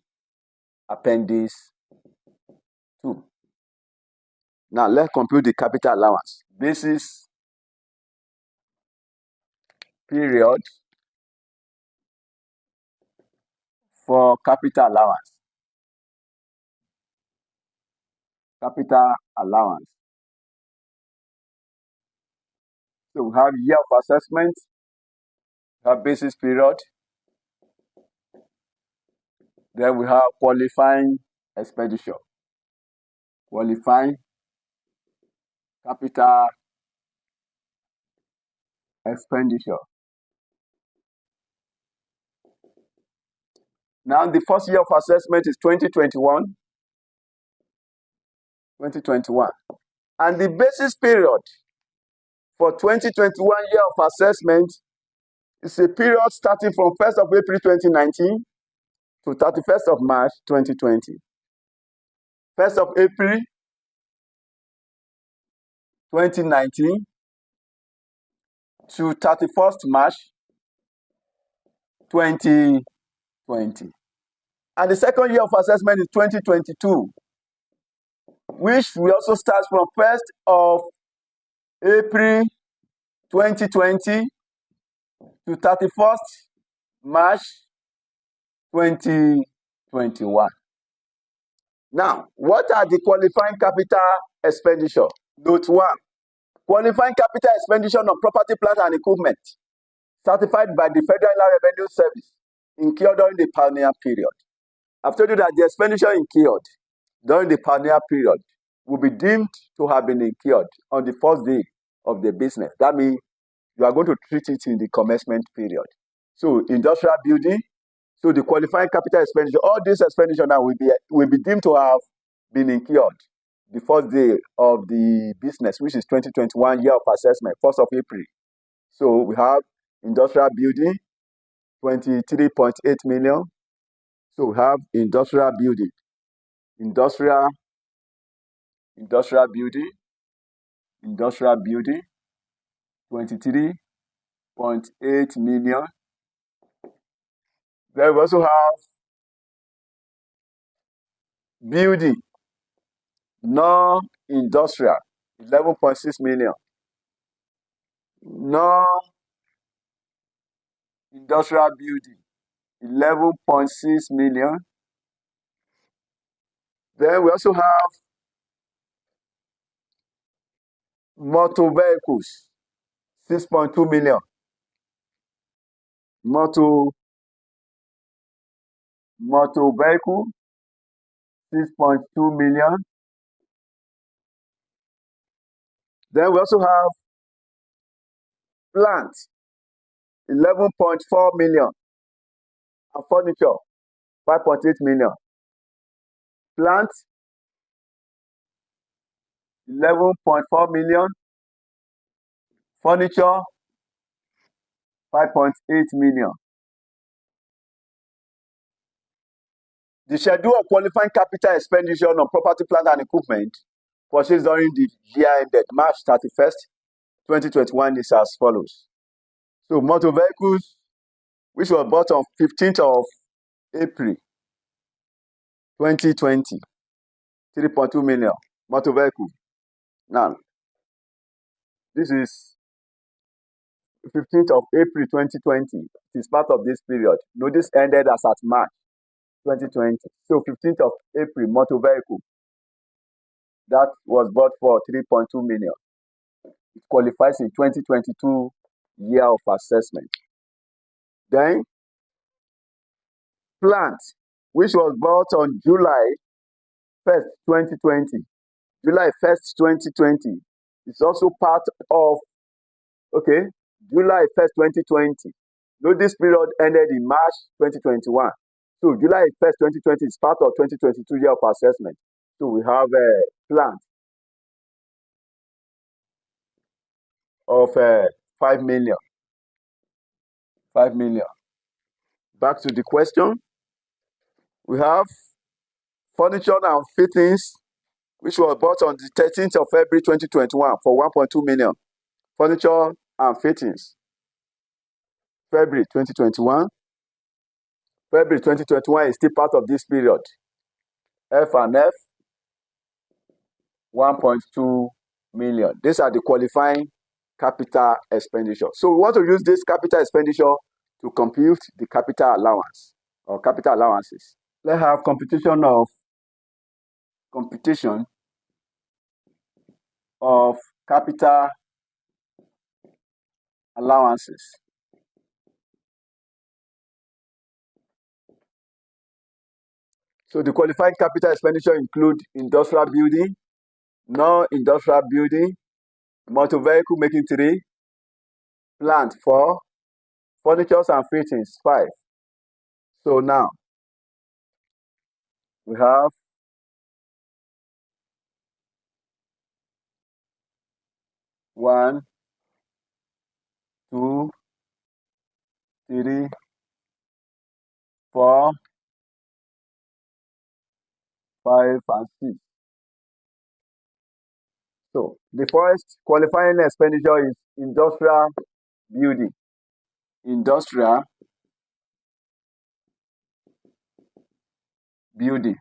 Appendix 2. Now let's compute the capital allowance. Basis period for capital allowance. Capital allowance. So we have year of assessment, we have basis period, then we have qualifying expenditure. Qualifying capital expenditure. Now the first year of assessment is 2021. 2021. And the basis period for 2021 year of assessment is a period starting from 1st of April 2019 to 31st of March 2020. 1st of April 2019 to 31st March 2020. And the second year of assessment is 2022, which will also start from 1st of April 2020 to 31st March 2021. Now, what are the qualifying capital expenditure? Note 1. Qualifying capital expenditure on property, plant, and equipment certified by the Federal Revenue Service incurred during the pioneer period. I've told you that the expenditure incurred during the pioneer period will be deemed to have been incurred on the first day of the business. That means you are going to treat it in the commencement period. So industrial building, so the qualifying capital expenditure, all this expenditure now will be deemed to have been incurred the first day of the business, which is 2021 year of assessment, 1st of April. So we have industrial building, 23.8 million. So we have industrial building, industrial building, 23.8 million. Then we also have building, non-industrial, 11.6 million. Non-industrial building, 11.6 million. Then we also have motor vehicles, 6.2 million. Motor vehicle, 6.2 million. Then we also have plant, 11.4 million. And furniture, 5.8 million. Plant, 11.4 million. Furniture, 5.8 million. The schedule of qualifying capital expenditure on property, plant, and equipment purchased during the year ended March 31st, 2021 is as follows. So motor vehicles, which were bought on 15th of April 2020, 3.2 million motor vehicle. Now, this is 15th of April 2020. It is part of this period. Notice ended as at March 2020. So 15th of April, motor vehicle, that was bought for 3.2 million. It qualifies in 2022 year of assessment. Then plant, which was bought on July 1st, 2020. July 1st, 2020 is also part of, July 1st, 2020. Notice period ended in March 2021. So July 1st, 2020 is part of 2022 year of assessment. So we have a plant of 5 million. 5 million. Back to the question. We have furniture and fittings, which was bought on the 13th of February 2021 for 1.2 million. Furniture and fittings, February 2021. February 2021 is still part of this period. F and F, 1.2 million. These are the qualifying capital expenditure. So we want to use this capital expenditure to compute the capital allowance or capital allowances. Let's have computation of capital allowances. So the qualifying capital expenditure include industrial building, non-industrial building, motor vehicle making 3, plant 4, furniture and fittings 5. So now we have 1, 2, 3, 4, 5, and 6. So the first qualifying expenditure is industrial building. Industrial building.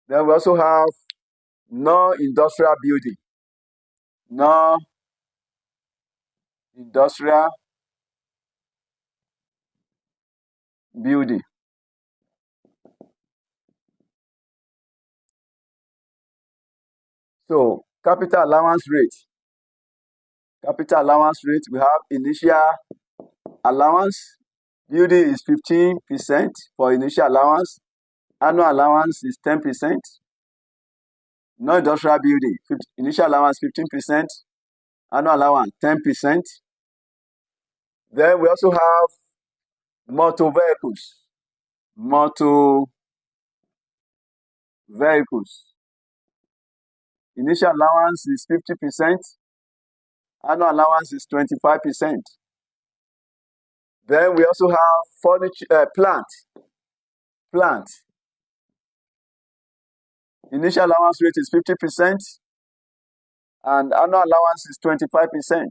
Then we also have non-industrial building. Non-industrial building. So capital allowance rate. Capital allowance rate, we have initial allowance. Building is 15% for initial allowance. Annual allowance is 10%. Non-industrial building, initial allowance 15%. Annual allowance 10%. Then we also have motor vehicles. motor vehicles. Initial allowance is 50%. Annual allowance is 25%. Then we also have furniture, plant. Initial allowance rate is 50%, and annual allowance is 25%.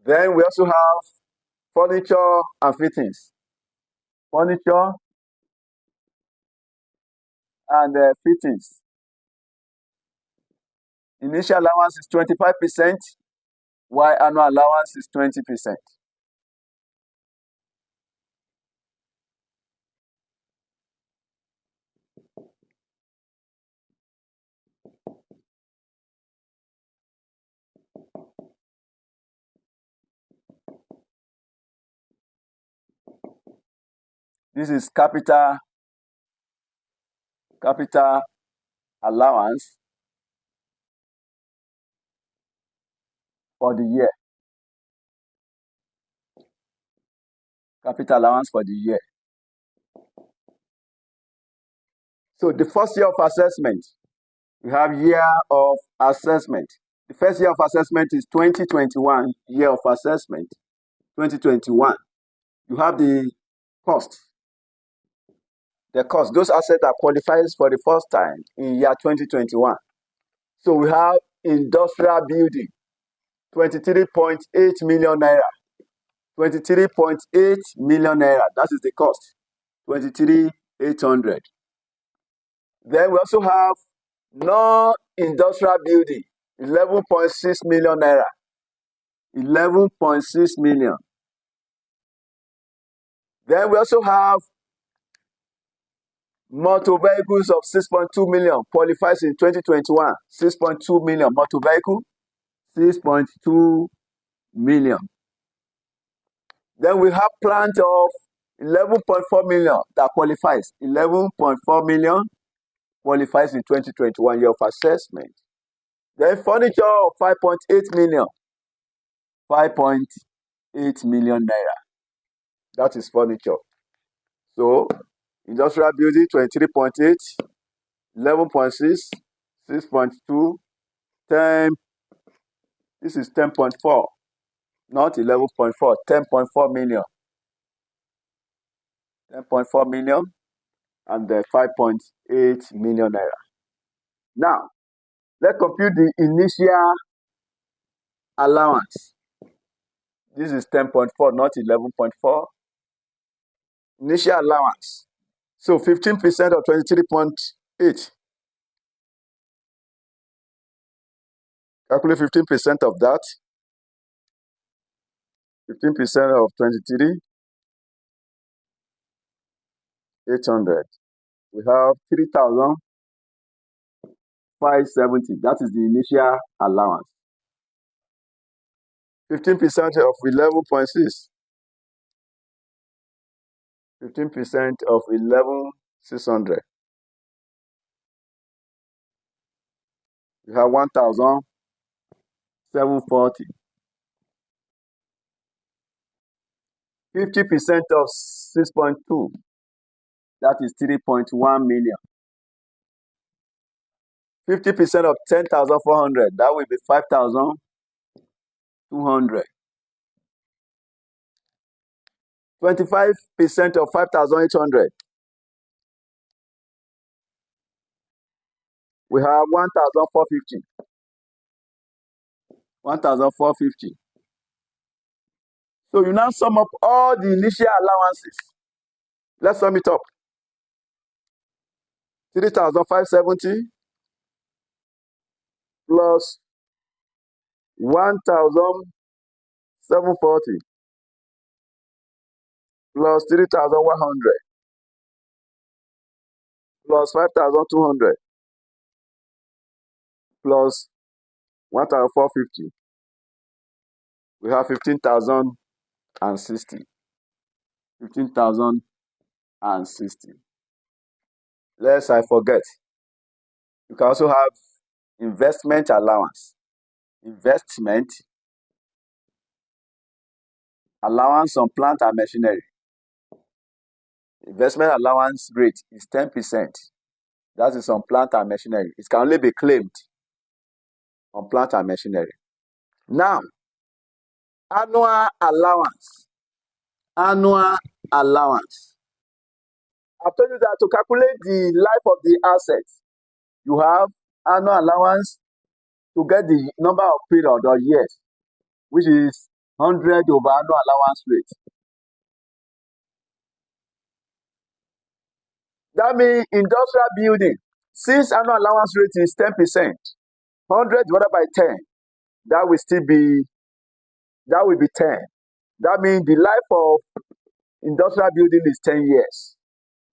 Then we also have furniture and fittings. Furniture and fittings. Initial allowance is 25%, while annual allowance is 20%. This is capital allowance for the year. Capital allowance for the year. So the first year of assessment, we have year of assessment. The first year of assessment is 2021, year of assessment, 2021. You have the cost. The cost, those assets that qualifies for the first time in year 2021. So we have industrial building, 23.8 million naira. 23.8 million naira, that is the cost, 23,800. Then we also have non-industrial building, 11.6 million naira. 11.6 million. Then we also have motor vehicles of 6.2 million, qualifies in 2021. 6.2 million motor vehicle, 6.2 million. Then we have plant of 11.4 million that qualifies. 11.4 million qualifies in 2021 year of assessment. Then furniture of 5.8 million. 5.8 million naira. That is furniture. So industrial building 23.8, 11.6, 6.2, 10. This is 10.4, not 11.4, 10.4 million. 10.4 million and the 5.8 million naira. Now, let's compute the initial allowance. This is 10.4, not 11.4. Initial allowance. So 15% of 23.8. Calculate 15% of that. 15% of 23,800. We have 3,570. That is the initial allowance. 15% of 11.6. 15% of 11,600. We have 1,740. 50% of 6.2. That is 3.1 million. 50% of 10,400. That will be 5,200. 25% of 5,800. We have 1,450. 1,450. So you now sum up all the initial allowances. Let's sum it up. 3,570 plus 1,740 plus 3,100 plus 5,200 plus 1,450. We have 15,060. 15,060. Lest I forget, you can also have investment allowance. Investment allowance on plant and machinery. Investment allowance rate is 10%. That is on plant and machinery. It can only be claimed on plant and machinery. Now, annual allowance. Annual allowance. I've told you that to calculate the life of the asset, you have annual allowance to get the number of period or years, which is 100 over annual allowance rate. That means industrial building, since annual allowance rate is 10%, 100 divided by 10, that will be 10. That means the life of industrial building is 10 years.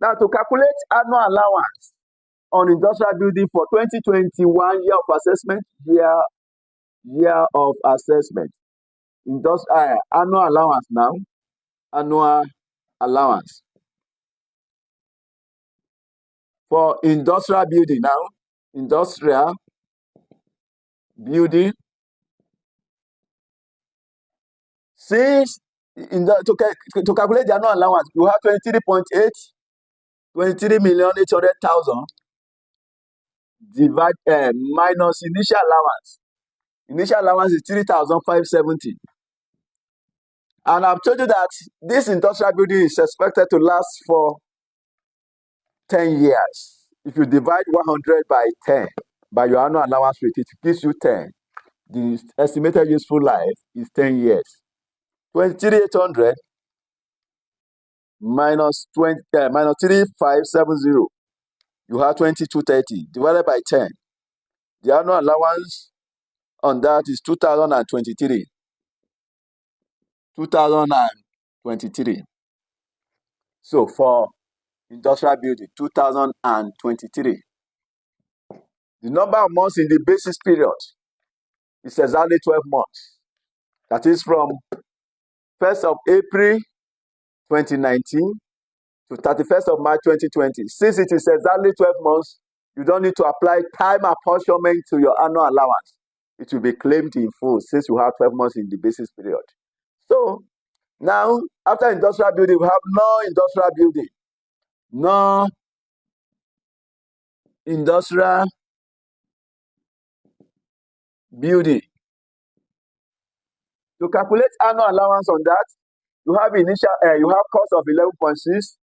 Now, to calculate annual allowance on industrial building for 2021 year of assessment, year of assessment, annual allowance now, annual allowance for industrial building now, industrial building. Since to calculate the annual allowance, you have 23.8, 23,800,000 minus initial allowance. Initial allowance is 3,570. And I've told you that this industrial building is expected to last for 10 years. If you divide 100 by 10, by your annual allowance rate, it gives you 10. The estimated useful life is 10 years. 23,800 minus 3,570. You have 2230 divided by 10. The annual allowance on that is 2023. 2023. So for industrial building, 2023. The number of months in the basis period is exactly 12 months. That is from 1st of April 2019 to 31st of March 2020. Since it is exactly 12 months, you don't need to apply time apportionment to your annual allowance. It will be claimed in full since you have 12 months in the basis period. So now, after industrial building, we have non-industrial building. Non-industrial building. To calculate annual allowance on that, you have cost of 11.6,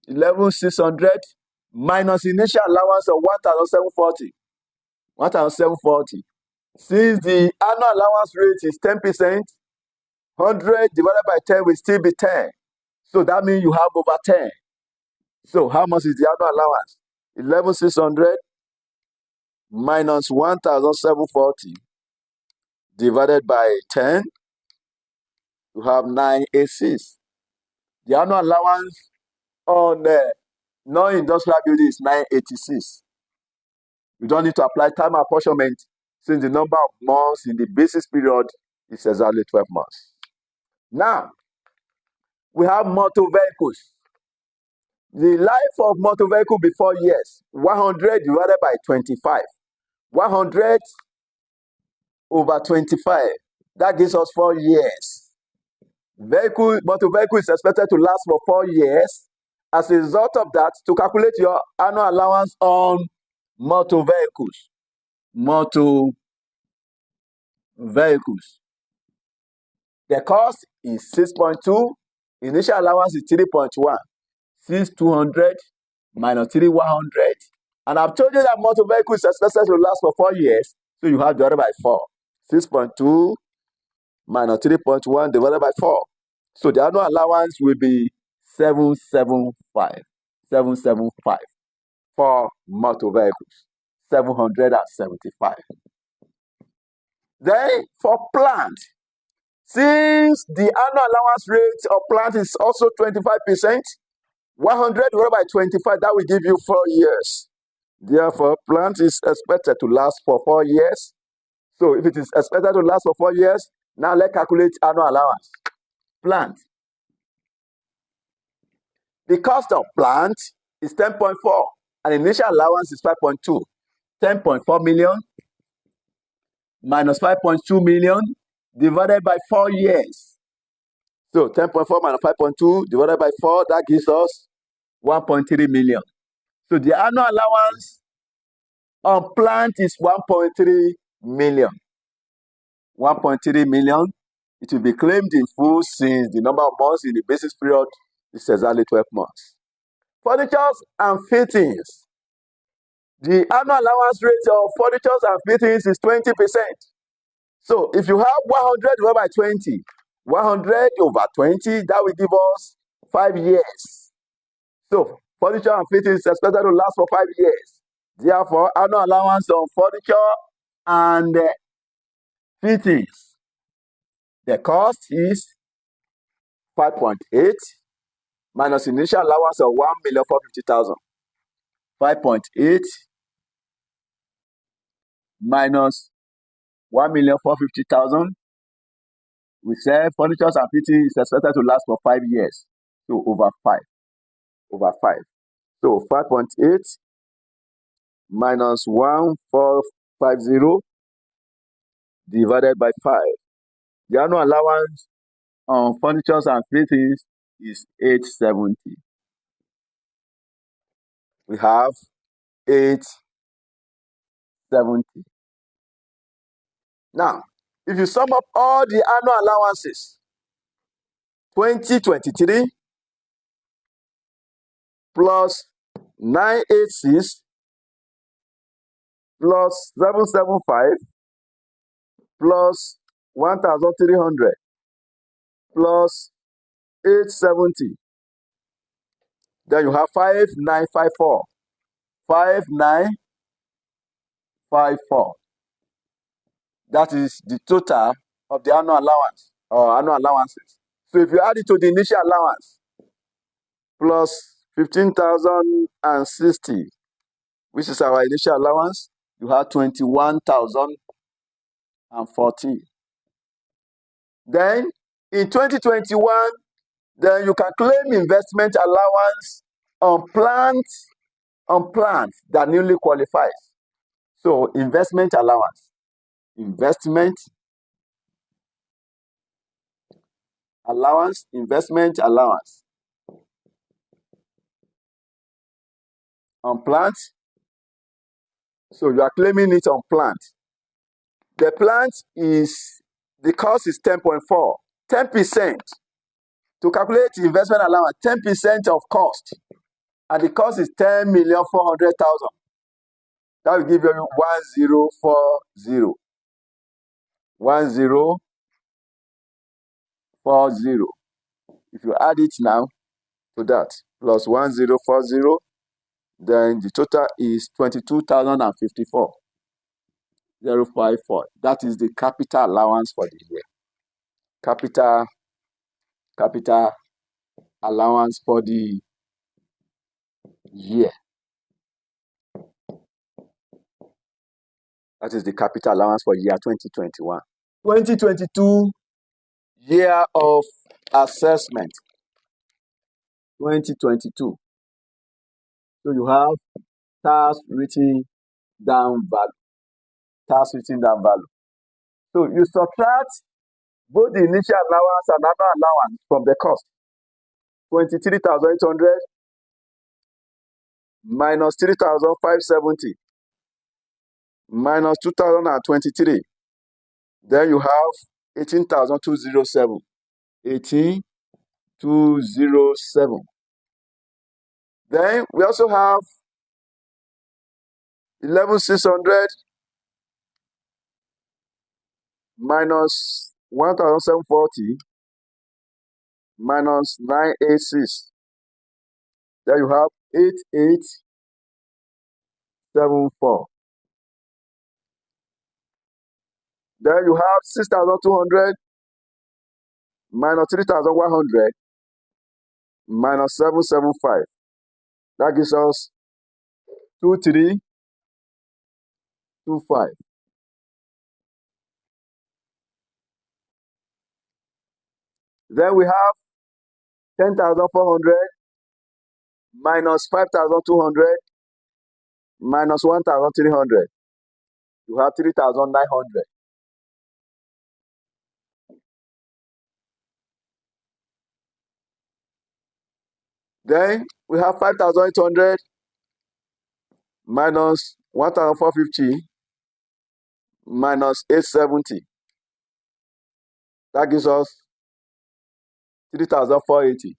11,600 minus initial allowance of 1,740. 1,740. Since the annual allowance rate is 10%, 100 divided by 10 will still be 10. So that means you have over 10. So how much is the annual allowance? 11,600 minus 1,740 divided by 10, you have 986. The annual allowance on non-industrial building is 986. You don't need to apply time apportionment since the number of months in the basis period is exactly 12 months. Now, we have motor vehicles. The life of motor vehicle before years, 100 divided by 25. 100 over 25. That gives us 4 years. Motor vehicle is expected to last for 4 years. As a result of that, to calculate your annual allowance on motor vehicles. The cost is 6.2. Initial allowance is 3.1. 6,200 minus 3,100. And I've told you that motor vehicle is expected to last for 4 years. So you have divided by 4. 6.2 minus 3.1 divided by 4. So the annual allowance will be 775. 775 for motor vehicles. 775. Then for plant, since the annual allowance rate of plant is also 25%, 100 divided by 25, that will give you 4 years. Therefore, plant is expected to last for 4 years. So if it is expected to last for 4 years, now let's calculate annual allowance. Plant. The cost of plant is 10.4 and initial allowance is 5.2. 10.4 million minus 5.2 million divided by 4 years. So 10.4 minus 5.2 divided by 4, that gives us 1.3 million. So the annual allowance on plant is 1.3 million. 1.3 million. It will be claimed in full since the number of months in the basis period is exactly 12 months. Furnitures and fittings. The annual allowance rate of furnitures and fittings is 20%. So if you have 100 divided by 20, 100 over 20, that will give us 5 years. So furniture and fittings is expected to last for 5 years. Therefore, annual allowance on furniture and fittings, the cost is 5.8 minus initial allowance of 1,450,000. 5.8 minus 1,450,000. We said furniture and fittings is expected to last for 5 years. So over 5. So 5.8 minus 1,450 divided by 5. The annual allowance on furniture and fittings is 870. We have 870. Now, if you sum up all the annual allowances, 2023 plus 986 plus 775 plus 1,300 plus 870, then you have 5,954. 5,954. That is the total of the annual allowance or annual allowances. So if you add it to the initial allowance plus 15,060, which is our initial allowance, you have 21,014. Then in 2021, then you can claim investment allowance on plants that newly qualifies. So investment allowance on plants. So you are claiming it on plant. The cost is 10.4. 10%. To calculate the investment allowance, 10% of cost. And the cost is 10,400,000. That will give you 1040. 1040. If you add it now to that, plus 1040, then the total is 22,054. 054. That is the capital allowance for the year. Capital allowance for the year. That is the capital allowance for year 2021. 2022, year of assessment. 2022. So you have tax written down value. So you subtract both the initial allowance and annual allowance from the cost. 23,800 minus 3,570 minus 2,023. Then you have 18,207. 18,207. Then we also have 11,600 minus 1,740 minus 986. Then you have 8874. Then you have 6,200 minus 3,100 minus 775. That gives us 2325. Then we have 10,400 minus 5,200 minus 1,300. You have 3,900. Then we have 5,800 minus 1,450 minus 870. That gives us 3,480.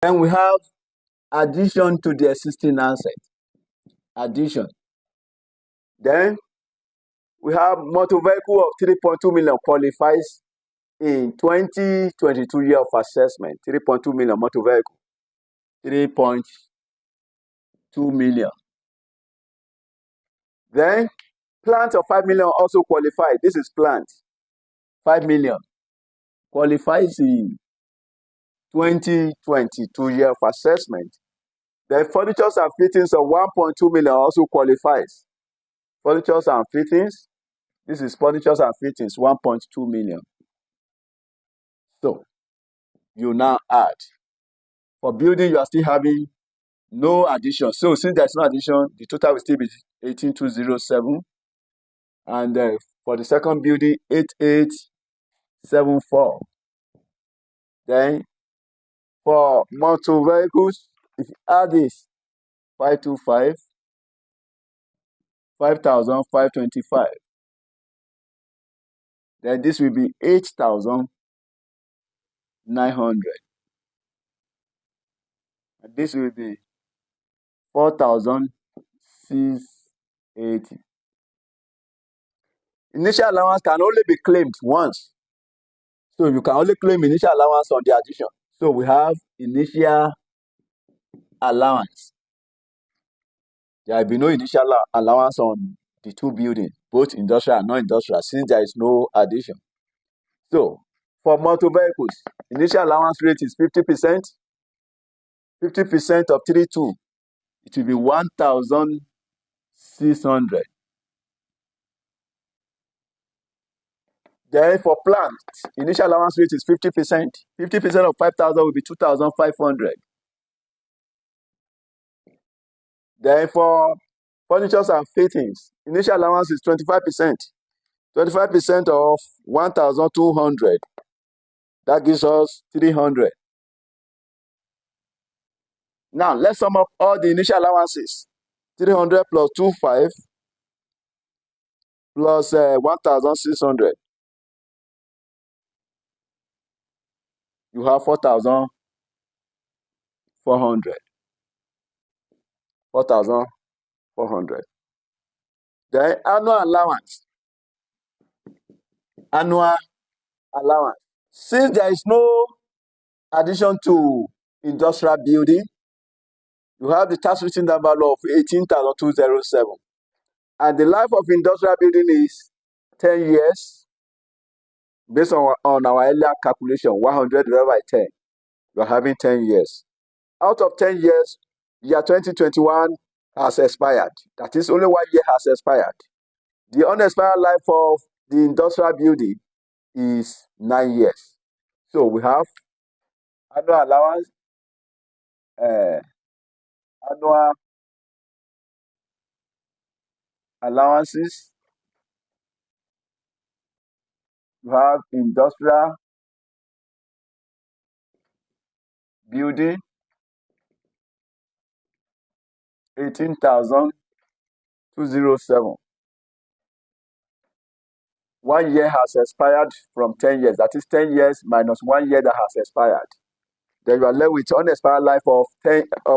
Then we have addition to the existing asset. Addition. Then we have motor vehicle of 3.2 million qualifies in 2022 year of assessment. 3.2 million motor vehicle. 3.2 million. Then plant of 5 million also qualified. This is plant. 5 million qualifies in 2022 year of assessment. Then furnitures and fittings of 1.2 million also qualifies. Furnitures and fittings. This is furnitures and fittings, 1.2 million. So you now add. For building, you are still having no addition. So since there's no addition, the total will still be 18,207. And for the second building, 8874. Then for motor vehicles, if you add this, 525, 5,525. Then this will be 8,900. And this will be 4,680. Initial allowance can only be claimed once. So you can only claim initial allowance on the addition. So we have initial allowance. There will be no initial allowance on the two buildings, both industrial and non-industrial, since there is no addition. So for motor vehicles, initial allowance rate is 50%. 50% of 32, it will be 1,600. Then for plant, initial allowance rate is 50%. 50% of 5,000 will be 2,500. Then for furnitures and fittings, initial allowance is 25%. 25% of 1,200. That gives us 300. Now, let's sum up all the initial allowances. 300 plus 25 plus 1,600. You have 4,400. 4,400. Then annual allowance. Annual allowance. Since there is no addition to industrial building, you have the tax written down value of 18,207. And the life of industrial building is 10 years. Based on our earlier calculation, 100 divided by 10. You are having 10 years. Out of 10 years, year 2021 has expired. That is, only 1 year has expired. The unexpired life of the industrial building is 9 years. So we have annual allowance, annual allowances. You have industrial building, 18,207. 1 year has expired from 10 years. That is 10 years minus 1 year that has expired. Then you are left with unexpired life of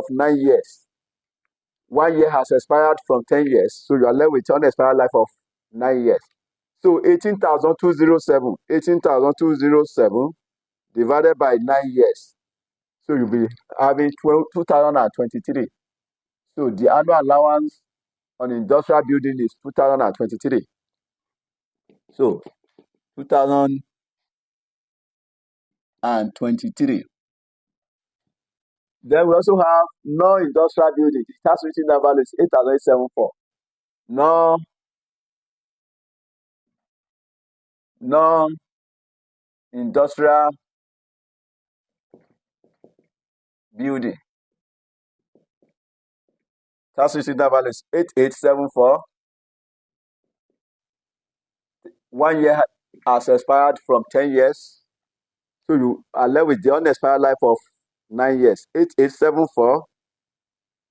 9 years. 1 year has expired from 10 years. So you are left with unexpired life of 9 years. So 18,207. 18,207 divided by 9 years. So you'll be having 2,023. So the annual allowance on industrial building is 2,023. So 2,023. Then we also have non-industrial building. The tax written down value is 8,874. Non-industrial building. Tax written down value is 8,874. 1 year has expired from 10 years. So you are left with the unexpired life of 9 years. 8874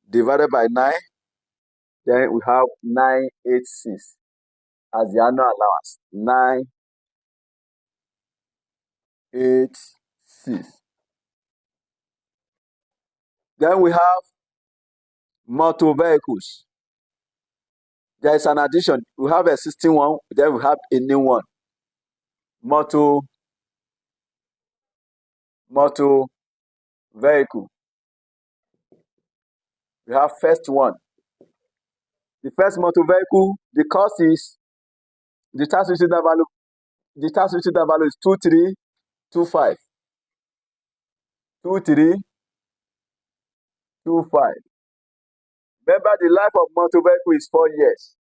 divided by 9, then we have 986 as the annual allowance. 986. Then we have motor vehicles. There is an addition. We have a existing one, then we have a new one. Motor vehicle. We have first one. The first motor vehicle, the cost is the tax receivable value. The tax receivable value is 2325. 2325. Remember, the life of motor vehicle is 4 years.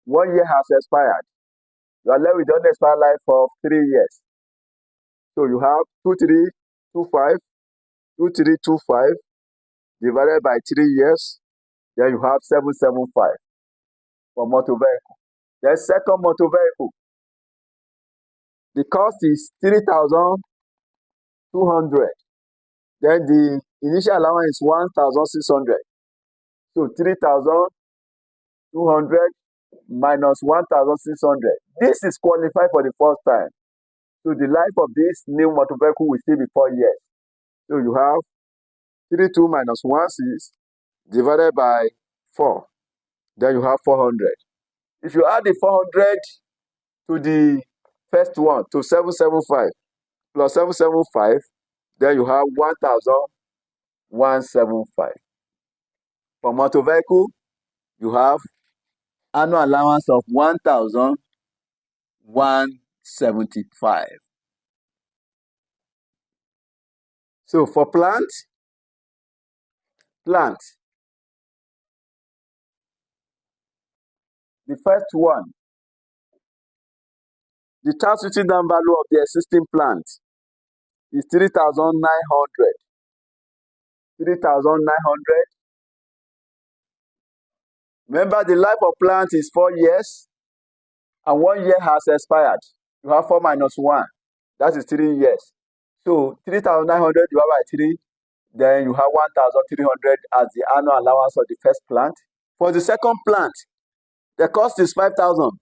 1 year has expired. You are left with the unexpired life of 3 years. So you have 2325 divided by 3 years. Then you have 775 for motor vehicle. Then second motor vehicle, the cost is 3,200. Then the initial allowance is 1,600. So 3,200 minus 1,600. This is qualified for the first time. So the life of this new motor vehicle will still be 4 years. So you have 32 minus 16 divided by 4. Then you have 400. If you add the 400 to the first one, to 775 plus 775, then you have 1,175. For motor vehicle, you have annual allowance of 1,175. So for plant, the first one, the tax written-down value of the existing plant is 3,900. 3,900. Remember, the life of plant is 4 years, and 1 year has expired. You have 4 minus 1. That is 3 years. So 3,900 divided by 3, then you have 1,300 as the annual allowance of the first plant. For the second plant, the cost is 5,000,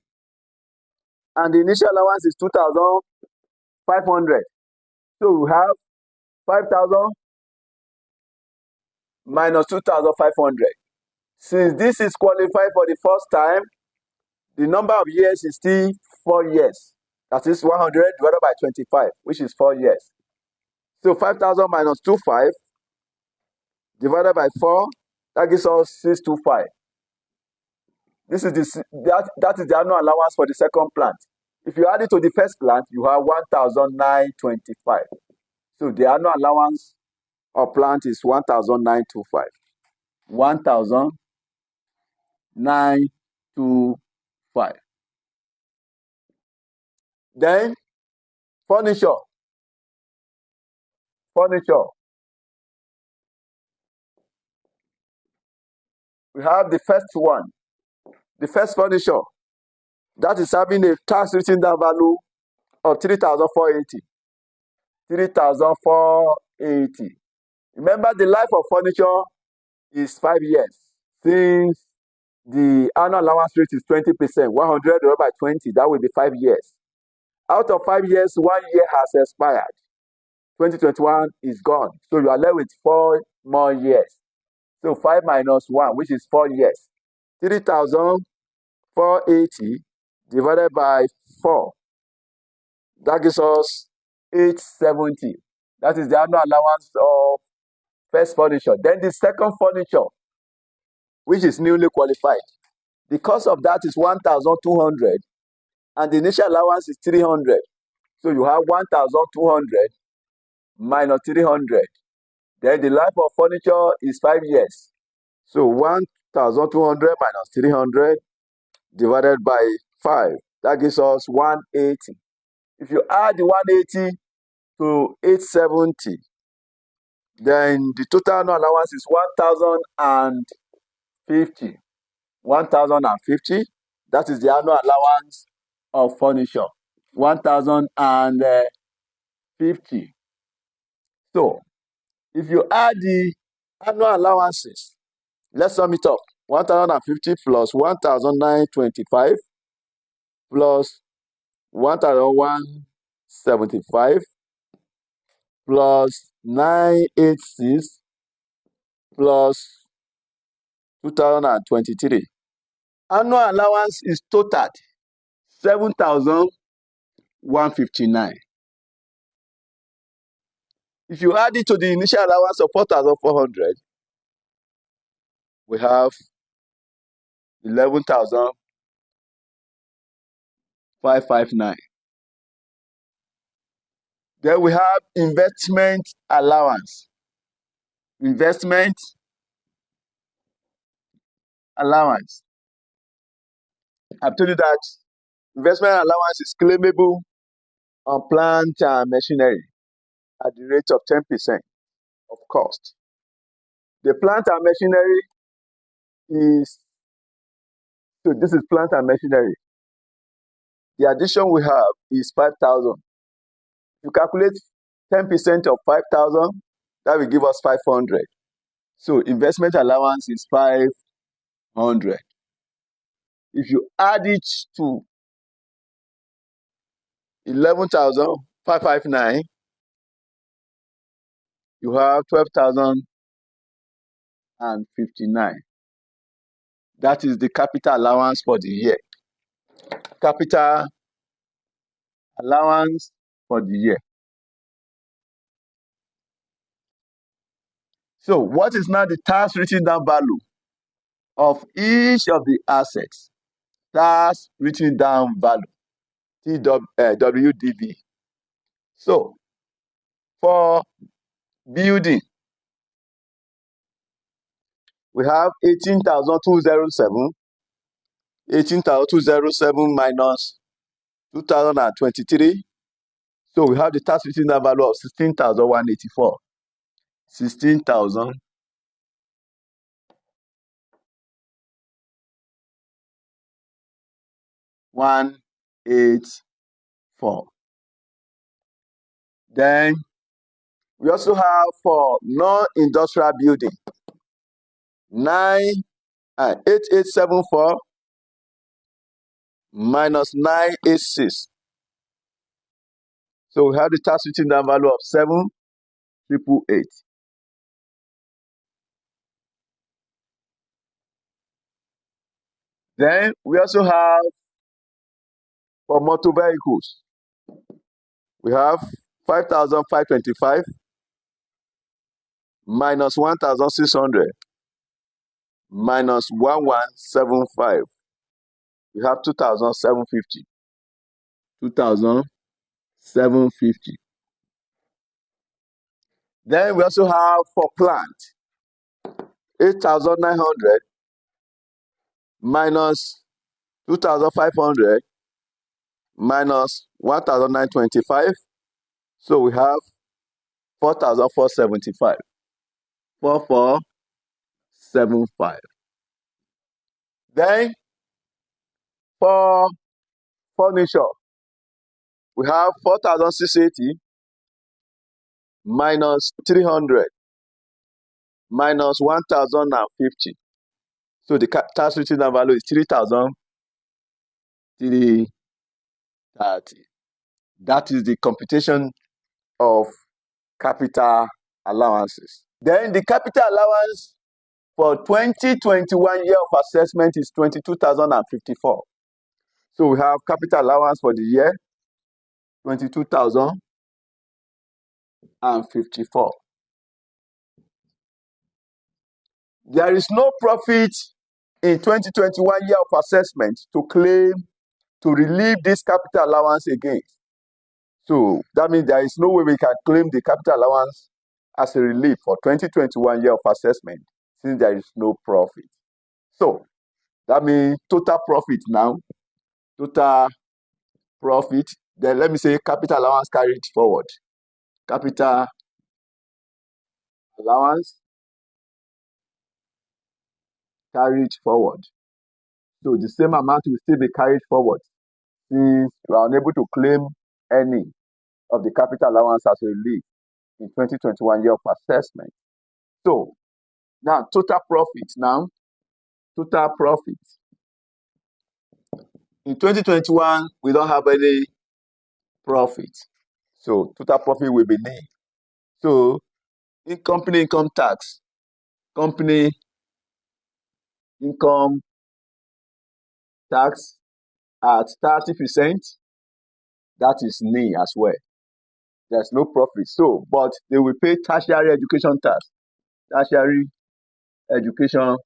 and the initial allowance is 2,500. So we have 5,000 minus 2,500. Since this is qualified for the first time, the number of years is still 4 years. That is 100 divided by 25, which is 4 years. So 5,000 minus 25 divided by 4, that gives us 625. That is the annual allowance for the second plant. If you add it to the first plant, you have 1,925. So the annual allowance of plant is 1,925. 1,925. Then furniture. We have the first one. The first furniture, that is having a tax written-down value of 3,480. 3,480. Remember, the life of furniture is 5 years. Since the annual allowance rate is 20%, 100 divided by 20, that will be 5 years. Out of 5 years, 1 year has expired. 2021 is gone. So you are left with 4 more years. So 5 minus 1, which is 4 years. 3,480 divided by 4. That gives us 870. That is the annual allowance of first furniture. Then the second furniture, which is newly qualified. The cost of that is 1,200, and the initial allowance is 300. So you have 1,200 minus 300. Then the life of furniture is 5 years. So 1,200 minus 300 divided by 5. That gives us 180. If you add the 180 to 870, then the total annual allowance is 1,050. 1,050. That is the annual allowance of furniture. 1,050. So if you add the annual allowances, let's sum it up. 1,050 plus 1,925 plus 1,175 plus 986 plus 2023. Annual allowance is totaled 7,159. If you add it to the initial allowance of 4,400, we have 11,559. Then we have investment allowance. Investment allowance. I've told you that investment allowance is claimable on plant and machinery at the rate of 10% of cost. The plant and machinery is, so this is plant and machinery. The addition we have is 5,000. You calculate 10% of 5,000, that will give us 500. So investment allowance is 500. If you add it to 11,559, you have 12,059. That is the capital allowance for the year. Capital allowance for the year. So what is now the tax written down value of each of the assets? Tax written down value, WDV. So for building, we have 18,207. 18,207 minus 2023. So we have the tax written down value of 16,184. 16,184. Then we also have for non-industrial building 8874 minus 986. So we have the tax written down value of 7,888. Then we also have for motor vehicles, we have 5,525 minus 1,600 minus 1,175. We have 2,750. 2,750. Then we also have for plant 8,900 minus 2,500 minus 1,925. So we have 4,475. 4,475. Then for furniture, we have 4,680 minus 300 minus 1,050. So the tax written down value is 3,330. That is the computation of capital allowances. Then the capital allowance for 2021 year of assessment is 22,054. So we have capital allowance for the year 22,054. There is no profit in 2021 year of assessment to claim to relieve this capital allowance again. So that means there is no way we can claim the capital allowance as a relief for 2021 year of assessment since there is no profit. So that means total profit now, total profit, then let me say capital allowance carried forward. Capital allowance carried forward. So the same amount will still be carried forward since you are unable to claim any of the capital allowance as a relief in 2021 year of assessment. So now total profit total profit. In 2021, we don't have any profit. So total profit will be nil. So in company income tax, company income tax at 30%, that is nil as well. There's no profit. So, but they will pay tertiary education tax. Tertiary education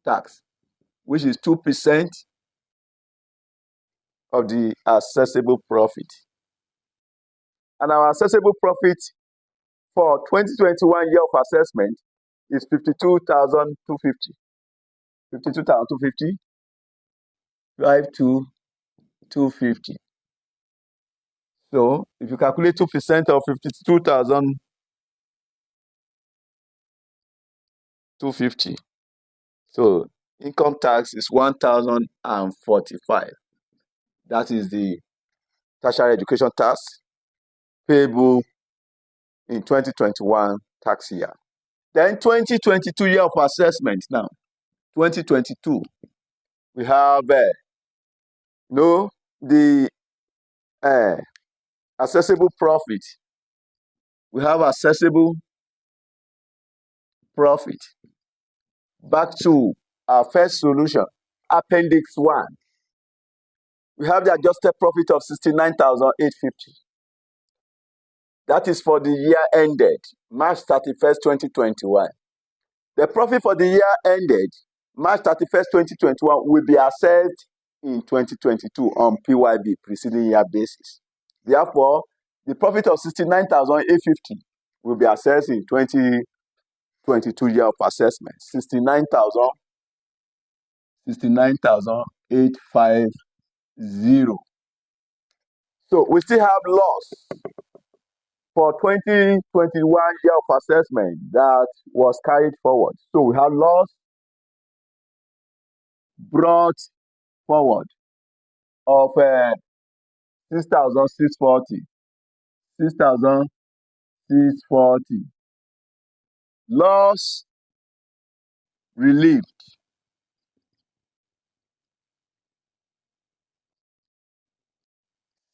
tax, which is 2% of the assessable profit. And our assessable profit for 2021 year of assessment is 52,250. 52,250, 52,250. So if you calculate 2% of 52,250, so income tax is 1,045. That is the tertiary education tax payable in 2021 tax year. Then 2022 year of assessment now. 2022, we have the accessible profit. We have accessible profit. Back to our first solution, Appendix 1. We have the adjusted profit of 69,850. That is for the year ended March 31st, 2021. The profit for the year ended March 31st, 2021 will be assessed in 2022 on PYB, preceding year basis. Therefore, the profit of 69,850 will be assessed in 2022 year of assessment. 69,850. So we still have loss for 2021 year of assessment that was carried forward. So we have loss brought forward of 6,640. 6,640. Loss relieved.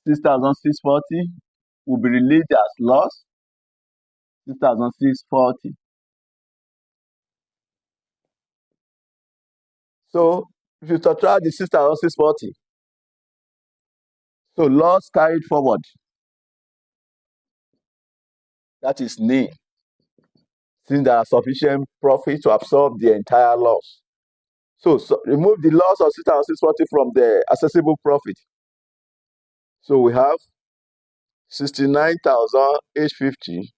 6,640 will be relieved as loss. 6,640. So if you subtract the 6,640, so loss carried forward, that is nil, since there are sufficient profit to absorb the entire loss. So remove the loss of 6,640 from the accessible profit. So we have 69,850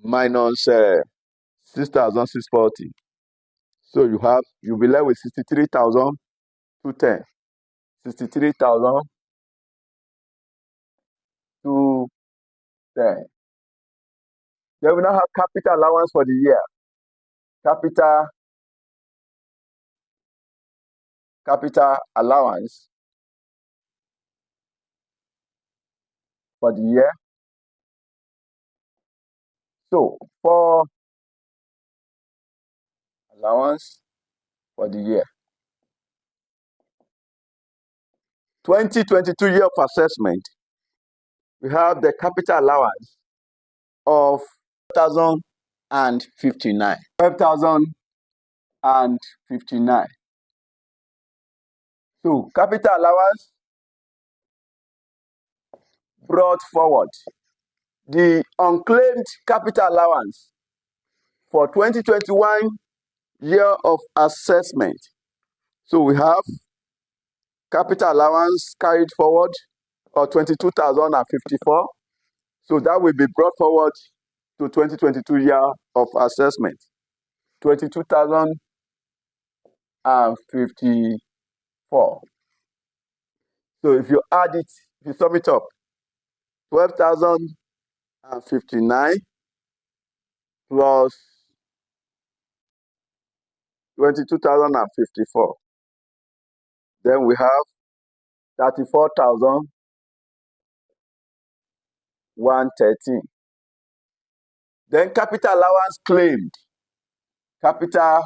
minus 6,640. So you'll be left with 63,210. 63,210. Then we now have capital allowance for the year. Capital allowance for the year. So for allowance for the year 2022 year of assessment, we have the capital allowance of 12,059. 12,059. So capital allowance brought forward. The unclaimed capital allowance for 2021 year of assessment. So we have capital allowance carried forward of 22,054. So that will be brought forward to 2022 year of assessment. 22,054. So if you add it, if you sum it up, 12,059 plus 22,054. Then we have 113. Then capital allowance claimed. Capital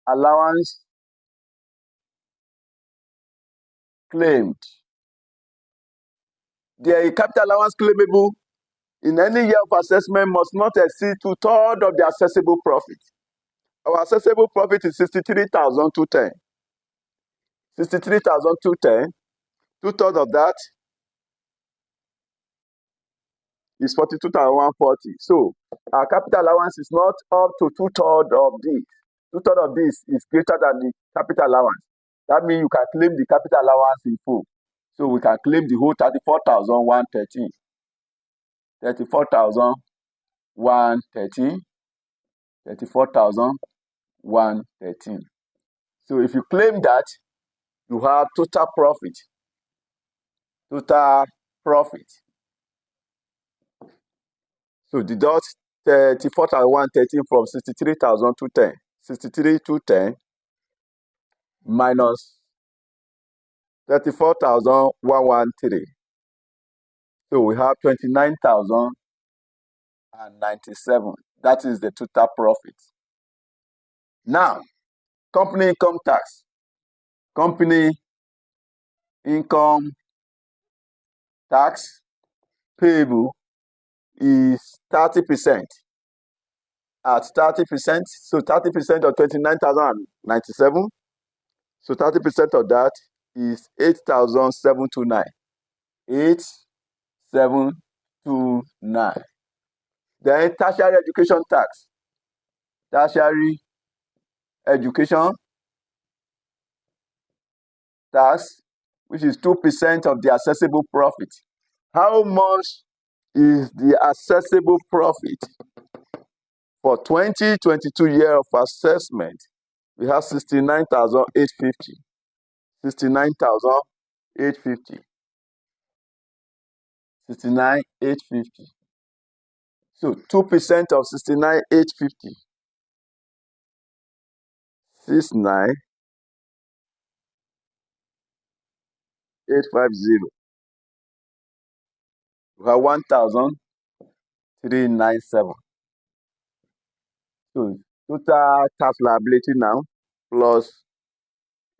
allowance claimed. The capital allowance claimable in any year of assessment must not exceed 2/3 of the assessable profit. Our assessable profit is 63,210. 63,210. 2/3 of that is 42,140. So our capital allowance is not up to 2/3 of this. 2/3 of this is greater than the capital allowance. That means you can claim the capital allowance in full. So we can claim the whole 34,113. 34,113. 34,113. So if you claim that, you have total profit. Total profit. So deduct 34,113 from 63,210. 63,210 minus 34,113. So we have 29,097. That is the total profit. Now, company income tax. Company income tax payable is 30%. At 30%, so 30% of 29,097. So 30% of that is 8,729. 8,729. Then tertiary education tax. Tertiary education tax, which is 2% of the assessable profit. How much is the assessable profit for 2022 year of assessment? We have 69,850. 69,850. 69,850. So 2% of 69,850. 69,850. We have 1,397. So total tax liability now plus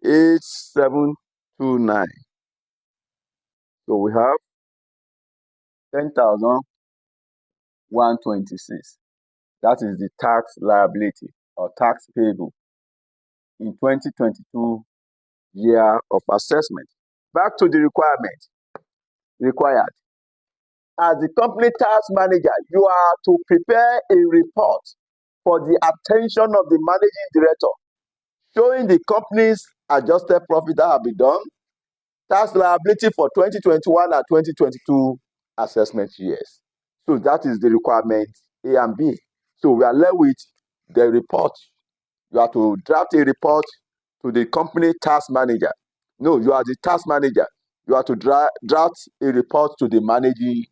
8,729. So we have 10,126. That is the tax liability or tax payable in 2022 year of assessment. Back to the requirement. Required. As the company tax manager, you are to prepare a report for the attention of the managing director, showing the company's adjusted profit that have been done, tax liability for 2021 and 2022 assessment years. So that is the requirement A and B. So we are left with the report. You have to draft a report to the company tax manager. No, you are the tax manager. You have to draft a report to the managing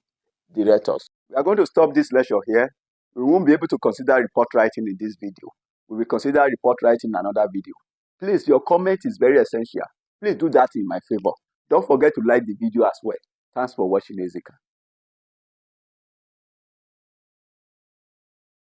directors. We are going to stop this lecture here. We won't be able to consider report writing in this video. We will consider report writing in another video. Please, your comment is very essential. Please do that in my favor. Don't forget to like the video as well. Thanks for watching ZICA.